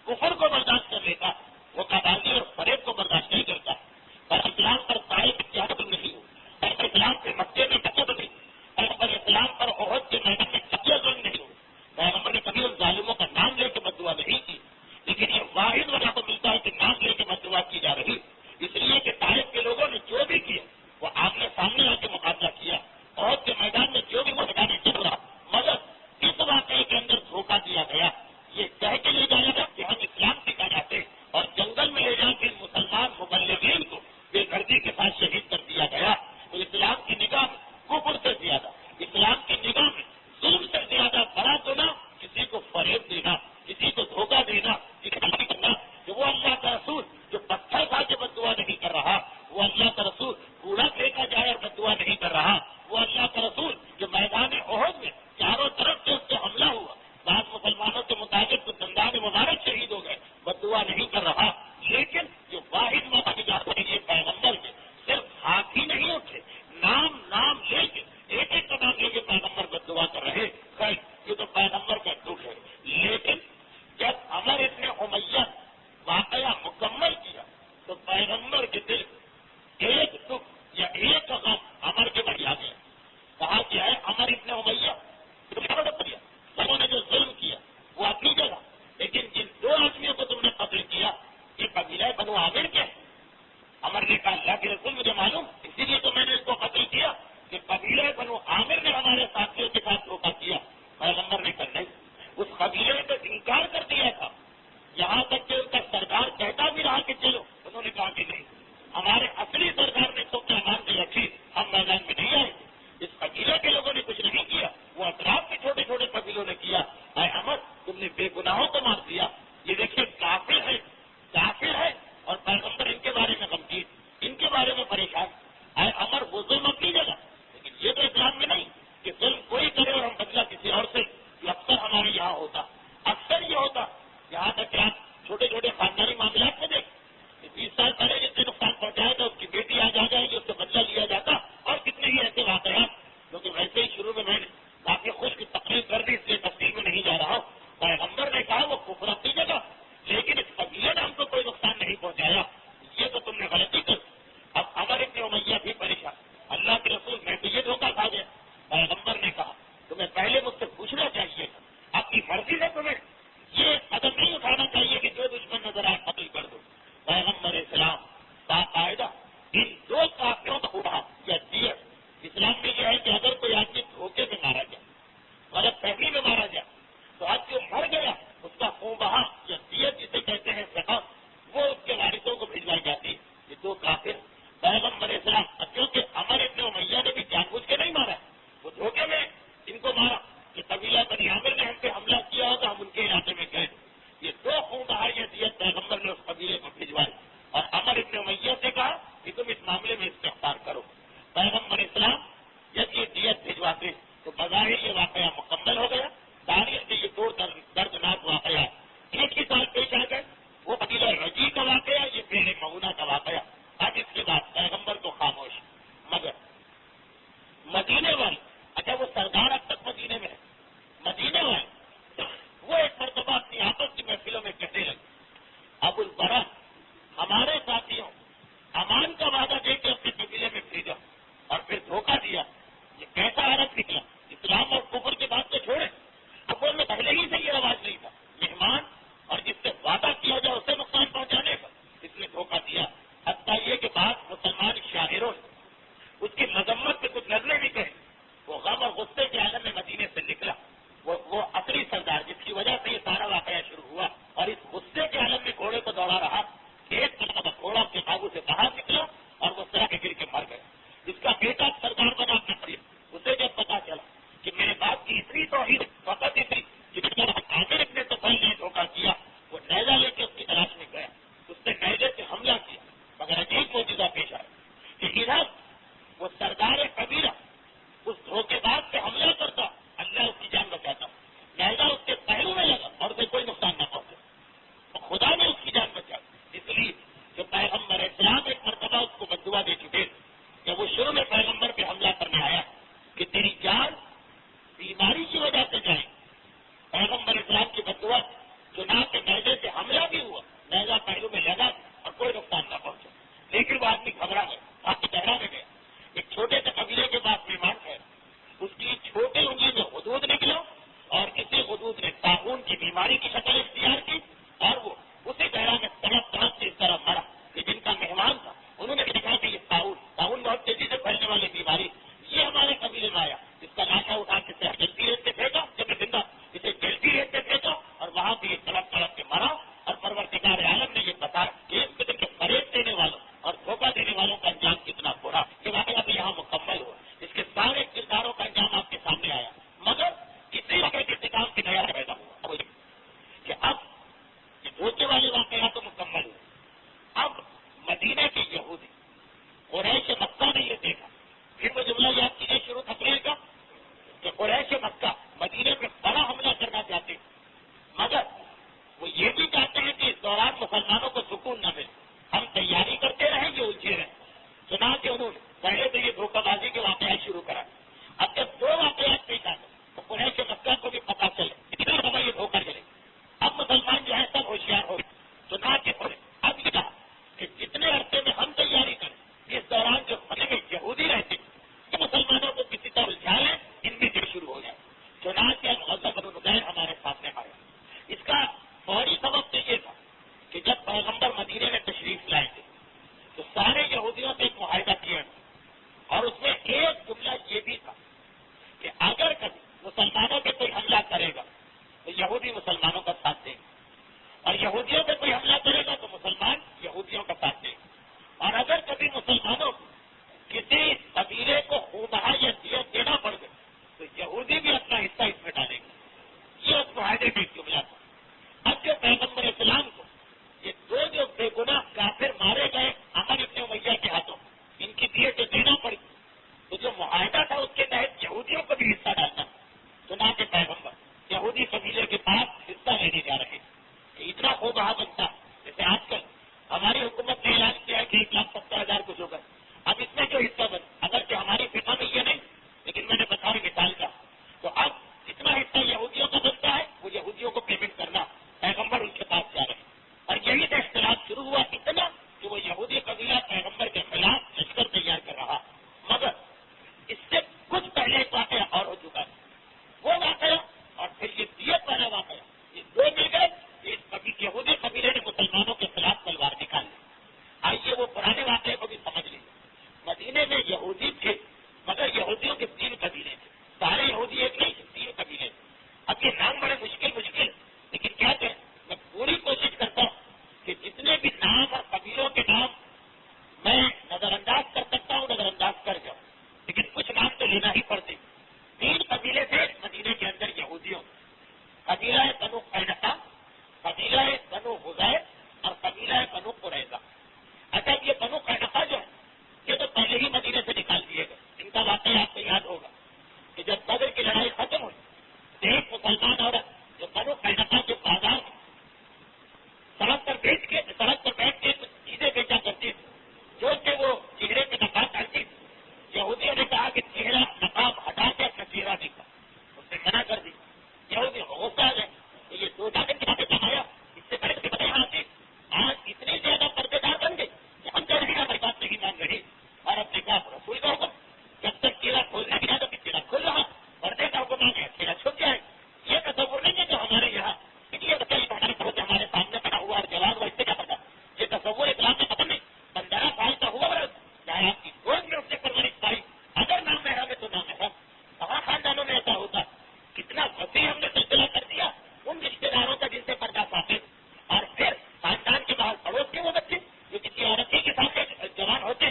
کفر کو برداشت کر لیتا، وہ قبالی اور فریب کو برداشت نہیں کرتا. پر اسلام پر طائف کی ظلم نہیں ہو، پر اسلام پہ مکے میں قتل نہیں، پر اسلام پر احد کے میدان میں قتل ظلم نہیں ہو. پیغمبر نے کبھی ان ظالموں کا نام لے کے بددعا نہیں کی. لیکن یہ واحد وجہ کو ملتا ہے کہ نام لے کے بددعا کی جا رہی، اس لیے کہ طائف کے لوگوں نے جو بھی کیا وہ آمنے سامنے آ کے مقابلہ کیا. احد کے میدان میں جو بھی وہ میدان چل رہا، مگر اس واقعے کے اندر دھوکہ دیا گیا. یہ کہہ کے لے جایا گا کہ ہم اسلام سکھا جاتے اور جنگل میں لے جا کے مسلمان مبلغین کو بے گردی کے ساتھ شہید کر دیا گیا. تو اسلام کی نگاہ میں کفر سے زیادہ، اسلام کی نگاہ میں ظلم سے زیادہ بڑا تو نہ کسی کو فریب دینا، کسی کو دھوکہ دینا، کرنا کہ وہ اللہ کا رسول جو پتھر کھا کے بددعا نہیں کر رہا، وہ اللہ کا رسول کوڑا پھینکا جائے اور بددعا نہیں کر رہا، وہ اللہ کا رسول جو میدان احد میں چاروں طرف سے اس پہ حملہ ہوا، بعض مسلمانوں کے مطابق تو دندان مبارک شہید ہو گئے، بددعا نہیں کر رہا. لیکن جو واحد موقع کی جاتا ہے یہ پیغمبر کے صرف ہاتھ ہی نہیں اٹھے، نام لے کے ایک ایک کا نام لے کے پیغمبر بددعا کر رہے. خیر یہ تو پیغمبر اس قبیلے نے تو انکار کر دیا تھا، یہاں تک کہ ان کا سردار کہتا بھی رہا کہ چلو، انہوں نے کہا کہ نہیں، ہمارے اصلی سردار نے تو کیا مان کے رکھی، ہم میدان میں نہیں آئے۔ اس قبیلے کے لوگوں نے کچھ نہیں کیا، وہ اطراف کے چھوٹے چھوٹے قبیلوں نے کیا۔ اے عمر، تم نے بے گناہوں کو مار دیا۔ یہ دیکھیے کافر ہے، کافر ہے، اور پیغمبر ان کے بارے میں غمگین، ان کے بارے میں پریشان۔ اے عمر، وہ ظلم اپنی جگہ، لیکن یہ تو اسلام میں نہیں کہ ظلم کوئی کرے اور ہم بدلہ کسی اور سے، یہ اکثر ہمارے یہاں ہوتا، اکثر یہ ہوتا۔ یہاں تک کہ آپ چھوٹے چھوٹے خاندانی معاملات میں دیکھ، 20 سال پہلے جس سے نقصان پہنچایا تھا اس کی بیٹی آ جائے گی، اس سے بدلہ لیا جاتا، اور کتنے ہی ایسے واقعات۔ کیونکہ ویسے ہی شروع میں نے کافی خوش کی تقریر کر دی، اس لیے تفصیل میں نہیں جا رہا ہوں۔ پیغمبر نے کہا وہ کفر اپنی جگہ، لیکن اس قبیلے نے ہم کو کوئی نقصان نہیں پہنچایا، یہ تو تم نے غلطی کی۔ اب عمر ابن امیہ بھی پریشان، اللہ کے رسول میں تو یہ دھوکہ کھا گیا۔ پیغمبر نے کہا تمہیں پہلے مجھ سے پوچھنا چاہیے تھا، اپنی مرضی سے تمہیں یہ قدم نہیں اٹھانا چاہیے کہ جو دشمن نظر آئے قتل کر دو۔ پیغمبر اسلام باقاعدہ ان دو کافروں کا اٹھا یا دیت، اسلام میں یہ ہے کہ اگر کوئی آدمی دھوکے میں مارا جائے، غلط فہمی میں مارا جائے، تو آج جو مر گیا اس کا خون بہا یا دیت جسے کہتے ہیں زکات، وہ اس کے وارثوں کو بھجوائی جاتی ہے۔ یہ دو کافر پیغمبر اسلام، کیونکہ عمر ابن امیہ نے بھی جان بوجھ کے نہیں مارا، وہ دھوکے میں ان کو مارا کہ قبیلہ بنی عامر نے ہم پہ حملہ کیا ہوگا، ہم ان کے علاقے میں گئے۔ یہ دو خون بہا یا دیت پیغمبر نے اس قبیلے کو بھجوائی، اور عمر ابن امیہ سے کہا کہ تم اس معاملے میں استغفار کرو۔ پیغمبر اسلام جب یہ دیت بھجواتے تو بظاہر یہ واقعہ مکمل ہو گیا۔ تاریخ میں یہ دو دردناک واقعہ ایک ہی سال پیش آ گئے، وہ قبیلہ رجی کا واقعہ، یہ بیر مغونہ کا واقعہ۔ اب اس کے بعد پیغمبر کو خاموش، مگر مدینے والے، اچھا وہ سردار اب تک مدینے میں ہے، مدینے والے وہ ایک مرتبہ اپنی آپس کی محفلوں میں کہنے لگے، ابو البرا ہمارے ساتھیوں امان کا وعدہ دے کے اپنے قبیلے میں بھیجا اور پھر دھوکہ دیا، یہ کیسا عرب نکلا؟ اسلام اور کفر کے بعد تو چھوڑے، اب میں پہلے ہی سے یہ رواج نہیں تھا، مہمان اور جس سے وعدہ کیا جائے اسے نقصان پہنچانے کا، اس نے دھوکہ دیا۔ حتیٰ یہ کہ بعض مسلمان شاعروں نے اس کی مذمت پہ کچھ نظریں بھی کہیں، وہ غم اور غصے کے عالم میں مدینے سے نکلا، وہ اصلی سردار جس کی وجہ سے یہ سارا واقعہ شروع ہوا، اور اس غصے کے عالم میں گھوڑے کو دوڑا رہا، ایک مرتبہ گھوڑا کے قابو سے باہر نکلا اور وہ سڑک کے گر کے مر گیا۔ جس کا بیٹا سردار بنا اپنا پڑی، اسے جب پتا چلا کہ میرے باپ کی اتنی توہین فقط اتنی کہ عامر ابن طفیل نے دھوکہ کیا، وہ نیزہ لے کے اس کی تلاش میں گیا، اس نے نیزے سے حملہ کیا، مگر عجیب معجزہ پیش آیا کہ ادھر وہ سردار قبیلہ اس دھوکے باز سے حملہ کرتا، اللہ اس کی جان بچاتا، نیزہ اس کے پہلو میں لگا اور اسے کوئی نقصان نہ پہنچا، خدا نے اس کی جان بچا، اس لیے کہ پیغمبر اسلام ایک مرتبہ اس کو بددعا دے چکے، جب وہ شروع میں پیغمبر پہ حملہ کرنے آیا کہ تیری جان بیماری کی وجہ سے جائے، پیغمبر اسلام کی بددعا، چنانچہ نیزے سے حملہ بھی ہوا، نیزہ پہلو میں لگا اور کوئی نقصان نہ پہنچا، لیکن وہ آدمی گھبرا گیا، آپ ٹہرا میں گیا، ایک چھوٹے سے قبیلے کے پاس مہمان ہے، اس کی چھوٹی انگلی میں حدود نکلا اور کسی حدود نے طاعون کی بیماری کی شکل اختیار کی، اور وہ اسی طرح میں تڑپ تڑپ سے اس طرح مرا کہ جن کا مہمان تھا انہوں نے دیکھا کہ یہ طاعون بہت تیزی سے پھیلنے والی بیماری، یہ ہمارے قبیلے میں آیا، اس کا لاشا اٹھا کے جلدی ریت سے پھینکا، جب میں زندہ اسے جلدی ریت سے پھینکا اور وہاں بھی یہ تڑپ تڑپ کے مرا، اور پروردگار عالم نے یہ بتایا کہ اس قسم کے فریب دینے والوں اور دھوکہ دینے والوں کا انجام کتنا برا، یہ واقعہ بھی یہاں مکمل ہوا، اس کے سارے کرداروں کا انجام آپ کے سامنے آیا، مگر اسی واقعے کے انتقام کی نیا پیدا ہوا کہ اب یہ دھوکے والے واقعات تو مکمل ہوئے، اب مدینہ کے یہودی قریش مکہ نے یہ دیکھا، پھر وہ جملہ یاد کیجیے شروع تقریر کا کہ قریش مکہ مدینے پہ بڑا حملہ کرنا چاہتے ہیں، مگر وہ یہ بھی چاہتے ہیں کہ اس دوران مسلمانوں کو سکون نہ ملے، ہم تیاری کرتے رہیں گے، الجھے رہیں، چنانچہ انہوں نے پہلے تو یہ دھوکہ بازی کے واقعات شروع کرا، اب جب دو واقعات پیش آتے تو قریش مکہ کو بھی پتا چلے اتنا دفعہ یہ دھوکہ چلے، اب مسلمان جو ہے سب ہوشیار ہو گئے، چنانچہ اب یہ کہا کہ جتنے عرصے میں ہم تیاری کریں، اس دوران جو مکے میں یہودی رہتے کہ مسلمانوں کو کسی طرح الجھا لیں، ان میں جنگ شروع ہو جائے، چنانچہ غزوہ بنو نضیر ہمارے سامنے آیا، اس کا فوری سبب تو یہ تھا کہ جب پیغمبر یہودی مسلمانوں کا ساتھ دیں اور یہودیوں پہ کوئی حملہ کرے گا تو مسلمان یہودیوں کا ساتھ دیں اور اگر کبھی مسلمانوں کسی قبیلے کو خوبہ یا دیت دینا پڑ گئے تو یہودی بھی اپنا حصہ اس میں ڈالیں گے. یہ اس معاہدے کا ایک جملہ تھا. اب جو پیغمبر اسلام کو یہ دو جو بے گناہ کافر مارے گئے عمر ابن امیہ کے ہاتھوں ان کی دیت دینا پڑی تو جو معاہدہ تھا اس کے تحت یہودیوں کو بھی حصہ ڈالنا چنانچہ پیغمبر یہودی قبیلے کے پاس حصہ لینے جا رہے کہ اتنا خوبہ بنتا جیسے آج کل ہماری حکومت نے اعلان کیا ہے کہ 1,70,000 کچھ ہوگا. اب اس میں جو حصہ بن اگرچہ ہماری فقہ میں یہ نہیں لیکن میں نے بتایا مثال کا تو اب اتنا حصہ یہودیوں کا بنتا ہے وہ یہودیوں کو پیمنٹ کرنا پیغمبر ان کے پاس جا رہے ہیں اور یہی سے اختلاف شروع ہوا اتنا کہ وہ یہودی قبیلہ پیغمبر کے خلاف لشکر تیار کر رہا مگر اس سے کچھ پہلے ایک واقعہ اور ہو چکا ہے. وہ واقعہ اور پھر یہ دیت والا واقعہ یہ دو مل گئے. یہودی قبیلے نے مسلمانوں کے خلاف تلوار نکال لی. آئیے وہ پرانے واقعے کو بھی سمجھ لیجیے. مدینے میں یہودی تھے مگر یہودیوں کے 3 قبیلے تھے. سارے یہودی ایک نہیں 3 قبیلے تھے. اب یہ نام بڑے مشکل لیکن کیا کہیں میں پوری کوشش کرتا ہوں کہ جتنے بھی نام اور قبیلوں کے نام میں نظر انداز کر سکتا ہوں نظر انداز کر جاؤں لیکن کچھ نام تو لینا ہی پڑتے. 3 قبیلے تھے مدینے کے اندر یہودیوں. قبیلہ بنو قینقاع, قبیلہ بنو حذیل اور قبیلہ بنو قریظہ. اچھا یہ بنو قینقاع جو ہے یہ تو پہلے ہی مدینے سے نکال دیے گئے. ان کا واقعہ آپ کو یاد ہوگا کہ جب بدر کی لڑائی ختم ہوئی تو ایک مسلمان عورت جو بنو قینقاع کے بازار میں سڑک پر بیٹھ کے چیزیں بیچا کرتی تھی جو کہ وہ چہرے پہ نقاب ڈالتی تھی. یہودیوں نے کہا کہ چہرہ نقاب ہٹا کے اپنا چہرہ دکھا. اس نے منع کر دی. یہودی غصہ آ گئے کہ یہ 2 دن کی باتیں کمایا اس سے پہلے سے بتایا آتے آج اتنے زیادہ پردے دار بن گئے کہ ہم جو نہیں ہماری بات نہیں مان رہی. اور اپنے کہا رسول کا حکم جب تک چہرہ کھولنے کی تو چہرہ کھل رہا پردے کا حکم آ گیا چہرہ چھپ جائے. یہ تصور نہیں ہے جو ہمارے یہاں یہ بتائیے ہمارے بہت ہمارے سامنے پڑا ہوا اور جواب ہوا اس سے کیا پتا. یہ تصور اسلام میں ختم نہیں. 15 سال کا ہوا برس چاہے آپ کی گود میں اس سے پرورش پائی اگر نام محرم ہے تو نام محرم. کہاں خاندانوں میں ایسا ہوتا کتنا وسیع ہم نے سلسلہ کر دیا ان رشتے داروں کا جن سے پردہ پاتے اور پھر خاندان کے باہر پڑوس کے وہ بچے جو کسی عورت کے سامنے جوان ہوتے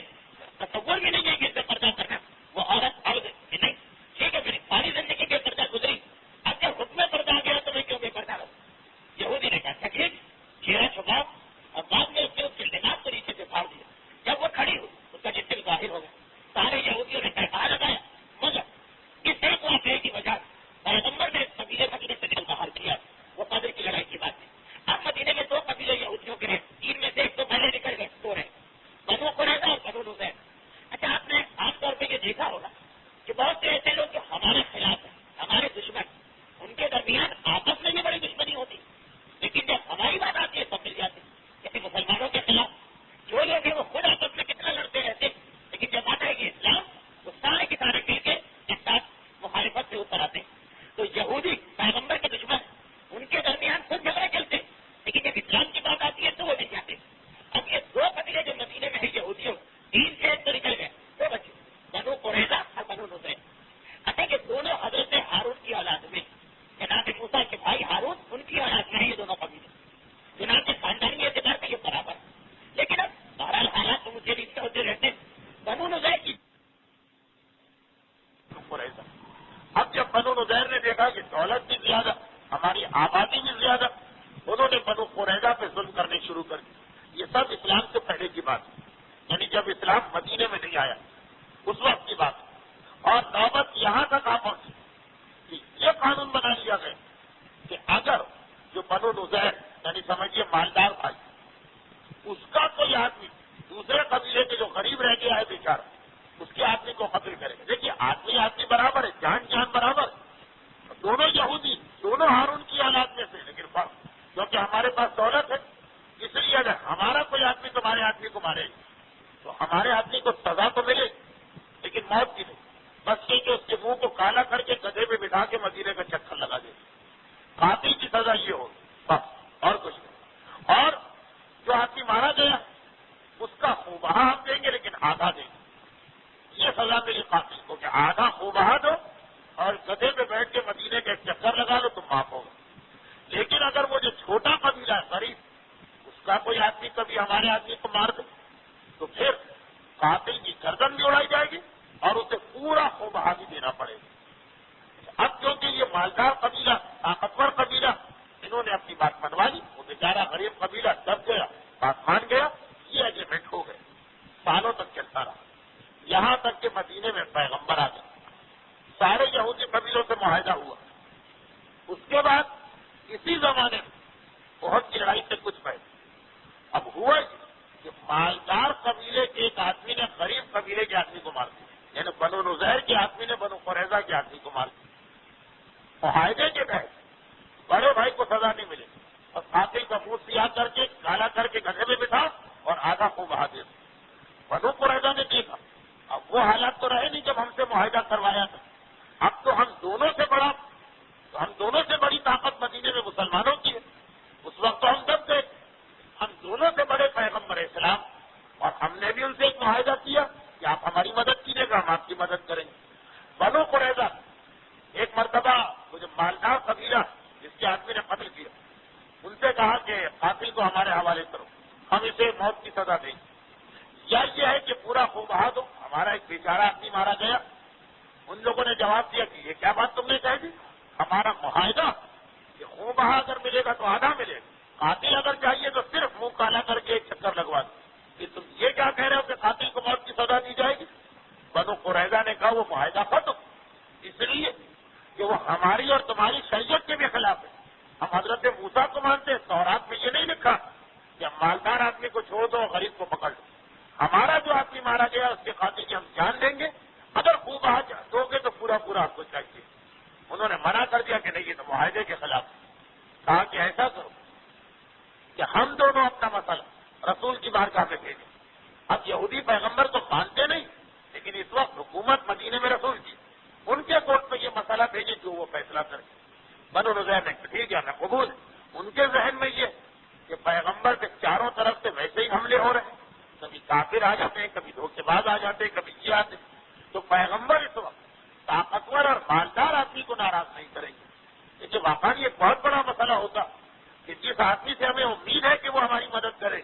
تصور بھی نہیں ہے کہ اس سے پردہ کرنا. وہ عورت اور نہیں ٹھیک ہے میری ساری زندگی بے پردہ گزری اب جب حکم پردہ آ گیا تو میں کیوں بے پردہ رہوں. یہودی نے کہا تکلیف چہرہ چھپاؤ اور بعد میں اس کے لباس کو نیچے سے پھاڑ دیا. جب وہ کھڑی ہوئی اس کا جسم ظاہر ہو گیا. سارے یہودیوں نے کہا لگایا مگر اس ایک واقعے کی وجہ پیغمبر نے قبیلے سے دل باہر کیا. وہ بدر کی لڑائی کی بات ہے. اب مدینے میں 2 قبیلے یہودیوں کے رہے 3 میں سے ایک تو پہلے نکل گئے 2 رہے بنو قریظہ اور بنو حذیل. اچھا آپ نے عام طور پہ یہ دیکھا ہوگا کہ بہت سے ایسے لوگ جو ہمارے خلاف ہیں ہمارے دشمن ان کے درمیان آپس میں بھی بڑی دشمنی ہوتی لیکن جب ہماری بات آتی ہے سب مل جاتے. جیسے مسلمانوں کے خلاف جو لوگ ہیں وہ خود آپس میں کتنا لڑتے رہتے لیکن جب آتا ہے کہ اسلام وہ سارے کے سارے مل کے ایک ساتھ مخالفت سے اتر آتے. تو یہودی پیغمبر کے دشمن ان کے درمیان خود جھگڑے چلتے لیکن جب اسلام کی بات آتی ہے تو وہ مل جاتے. اب یہ 2 قبیلے جو مدینے میں ہے یہودیوں 3 سے تو نکل گئے 2 بچے بنو قریظہ اور بنو حذیل. اچھا کہ دونوں حضرت ہارون کی اولاد میں جناب موسیٰ کے بھائی ہارون ان کی اولاد میں ہے یہ دونوں قبیلے. چنانچہ خاندانی اعتبار سے یہ برابر لیکن اب بہرحال حالات تو مجھے بھی ہوتے رہتے. بنو حذیل کی اب جب بنو حذیل نے دیکھا کہ دولت بھی زیادہ ہماری آبادی بھی زیادہ انہوں نے بنو قریظہ پہ ظلم کرنے شروع کر دی. یہ سب اسلام سے پہلے کی بات ہے یعنی جب اسلام مدینے میں نہیں آیا اس وقت کی بات. اور نوبت یہاں تک آ پہنچی کہ یہ قانون بنا لیا گیا کہ اگر جو بنو حذیل یعنی سمجھیے مالدار بھائی اس کا کوئی آدمی دوسرے قبیلے کے جو غریب رہ گیا ہے بیچارہ اس کے آدمی کو قتل کرے گا. دیکھیے آدمی برابر ہے جان برابر ہے. دونوں یہودی دونوں ہارون کی اولاد میں سے لیکن کیونکہ ہمارے پاس دولت ہے اس لیے اگر ہمارا کوئی آدمی تمہارے آدمی کو مارے تو ہمارے آدمی کو سزا تو ملے لیکن موت کی نہیں. بس یہ کہ اس کے منہ کو کالا کر کے گدھے میں بٹھا کے مدینے کا چکر لگا دے. قاتل کی سزا یہ ہو بس اور کچھ نہیں. اور جو آدمی مارا گیا اس کا خوبہ ہم دیں گے لیکن آدھا دیں گے. یہ سزا ملی قاتل کو کہ آدھا خوبہ دو اور گدھے پہ بیٹھ کے مدینے کا ایک چکر لگا لو تم معاف ہوگا. بھی ہمارے آدمی کو مار دے تو پھر قاتل کی گردن بھی اڑائی جائے گی اور اسے پورا خون بہا بھی دینا پڑے گا۔ اب کیونکہ یہ مالدار قبیلہ، طاقتور قبیلہ، انہوں نے اپنی بات منوا لی، وہ بیچارہ غریب قبیلہ دب گیا، بات مان گیا، یہ ایگریمنٹ ہو گئے، سالوں تک چلتا رہا، یہاں تک کہ مدینے میں پیغمبر آ گئے، سارے یہودی قبیلوں سے معاہدہ ہوا۔ اس کے بعد اسی زمانے میں بہت کی لڑائی سے کچھ پہلے اب ہوا کہ مالدار قبیلے کے ایک آدمی نے غریب قبیلے کے آدمی کو مار دیا، یعنی بنو نذیر کے آدمی نے بنو قریظہ کے آدمی کو مار دیا۔ معاہدے کے تحت بڑے بھائی کو سزا نہیں ملے اور قاتل کا منہ سیاہ کر کے کالا کر کے گدھے میں بٹھا اور آدھا خون بہا دیا۔ بنو قریظہ نے دیکھا اب وہ حالات تو رہے نہیں جب ہم سے معاہدہ کروایا تھا، اب تو ہم دونوں سے بڑی طاقت مدینے میں مسلمانوں کی ہے۔ اس وقت تو ہم دب گئے، ہم دونوں سے بڑے پیغمبر اسلام، اور ہم نے بھی ان سے ایک معاہدہ کیا کہ آپ ہماری مدد کیجیے گا، ہم آپ کی مدد کریں گے۔ بنو قریظہ ایک مرتبہ وہ جو مالدار قبیلہ جس کے آدمی نے قتل کیا، ان سے کہا کہ قاتل کو ہمارے حوالے کرو، ہم اسے موت کی سزا دیں گے، یا یہ ہے کہ پورا خون بہا دو، ہمارا ایک بیچارہ آدمی مارا گیا۔ ان لوگوں نے جواب دیا کہ یہ کیا بات تم نے کہہ دی، ہمارا معاہدہ کہ خون بہا اگر ملے گا تو آدھا ملے گا، قاتل اگر چاہیے تو صرف منہ کالا کر کے ایک چکر لگوا دو، کہ تم یہ کیا کہہ رہے ہو کہ قاتل کو موت کی سزا دی جائے گی۔ بنو قریظہ نے کہا وہ معاہدہ ختم، اس لیے کہ وہ ہماری اور تمہاری شریعت کے بھی خلاف ہے۔ ہم حضرت موسیٰ کو مانتے ہیں، تورات میں یہ نہیں لکھا کہ مالدار آدمی کو چھوڑ دو اور غریب کو پکڑ دو۔ ہمارا جو آدمی مارا گیا اس کے قاتل کی ہم جان دیں گے، اگر خوب بہا دو گے تو پورا آپ کو چاہیے۔ انہوں نے منع کر دیا کہ نہیں، یہ تو معاہدے کے خلاف ہے۔ کہا کہ ایسا کرو کہ ہم دونوں اپنا مسئلہ رسول کی بارگاہ میں بھیجیں۔ اب یہودی پیغمبر تو مانتے نہیں، لیکن اس وقت حکومت مدینے میں رسول کی، ان کے کورٹ میں یہ مسئلہ بھیجے جو وہ فیصلہ کرے۔ بنو نذیر نے ٹھیک ہے، میں قبول۔ ان کے ذہن میں یہ کہ پیغمبر کے چاروں طرف سے ویسے ہی حملے ہو رہے ہیں، کبھی کافر آ جاتے ہیں، کبھی دھوکے باز آ جاتے ہیں، کبھی یہ آتے ہیں، تو پیغمبر اس وقت طاقتور اور مالدار آدمی کو ناراض نہیں کریں گے۔ لیکن واقعی ایک بہت بڑا مسئلہ ہوتا کہ جس آدمی سے ہمیں امید ہے کہ وہ ہماری مدد کرے،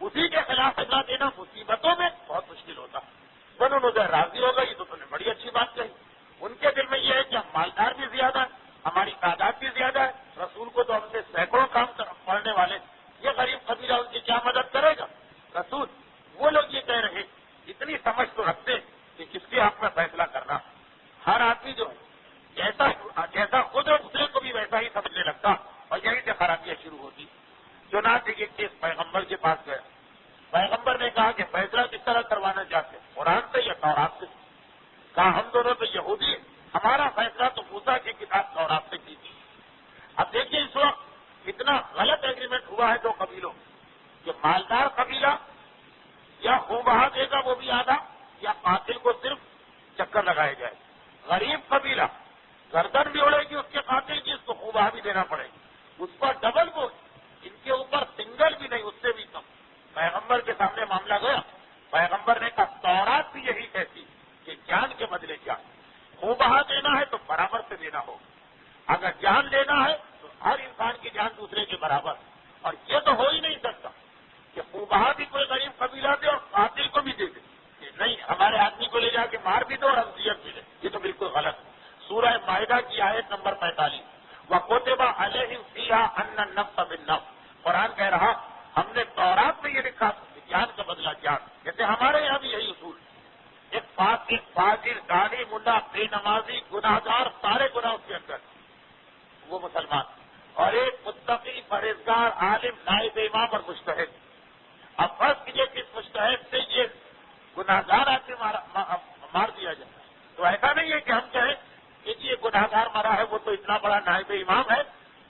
اسی کے خلاف فیصلہ دینا مصیبتوں میں بہت مشکل ہوتا۔ بنو نذیر راضی ہوگا، یہ تو تم نے بڑی اچھی بات کہی۔ ان کے دل میں یہ ہے کہ ہم مالدار بھی زیادہ ہے، ہماری تعداد بھی زیادہ ہے، رسول کو تو ہم سے سینکڑوں کام پڑھنے والے، یہ غریب قبیلہ ان کی کیا مدد کرے گا۔ رسول وہ لوگ یہ کہہ رہے، اتنی سمجھ تو رکھتے کہ کس کے حق میں فیصلہ کرنا، ہر آدمی جو ہے جیسا خود ہے دوسرے کو بھی ویسا ہی سمجھنے لگتا، اور یہیں سے خرابیاں شروع ہوتی۔ چنانچہ یہ کیس پیغمبر کے پاس گیا، پیغمبر نے کہا کہ فیصلہ کس طرح کروانا چاہتے ہیں، قرآن سے یا تورات سے؟ کہا ہم دونوں تو یہودی ہیں، ہمارا فیصلہ تو موسیٰ کی کتاب تورات سے کی تھی۔ اب دیکھیے اس وقت اتنا غلط ایگریمنٹ ہوا ہے دو قبیلوں کہ مالدار قبیلہ یا خون بہا دے گا وہ بھی آدھا، یا قاتل کو صرف چکر لگائے جائے، غریب قبیلہ گردن بھی اڑے گی اس کے قاتل کی، اس کو خون بہا بھی دینا پڑے گی، اس پر ڈبل بوجھ، ان کے اوپر سنگل بھی نہیں، اس سے بھی کم۔ پیغمبر کے سامنے معاملہ گیا، پیغمبر نے کہا تورات بھی یہی کہتی کہ جان کے بدلے جان، خون بہا دینا ہے تو برابر سے دینا ہوگا، اگر جان لینا ہے تو ہر انسان کی جان دوسرے کے برابر، اور یہ تو ہو ہی نہیں سکتا کہ خون بہا بھی کوئی غریب قبیلہ دے اور قاتل کو بھی دے دے، کہ نہیں ہمارے آدمی کو لے جا کے مار بھی دو اور اذیت بھی دے، یہ تو بالکل غلط ہے۔ سورہ مائدہ کی آیت نمبر 45، وَكُتِبَ عَلَيْهِمْ فِيهَا أَنَّ النَّفْسَ بِالنَّفْسِ، قرآن کہہ رہا ہم نے تورات میں یہ لکھا کہ جان کا بدلہ جان، جیسے ہمارے یہاں بھی یہی اصول، ایک فاجر داڑھی ملا بے نمازی گناہگار سارے گناہ اس کے اندر، وہ مسلمان، اور ایک متقی پرہیزگار عالم نائب امام اور مجتہد۔ اب فرض کیجیے کہ اس مجتہد سے یہ گناہگار آدمی مار دیا جائے، تو ایسا نہیں ہے کہ ہم کہیں کہ یہ گناہگار مرا ہے وہ تو اتنا بڑا نائب امام ہے،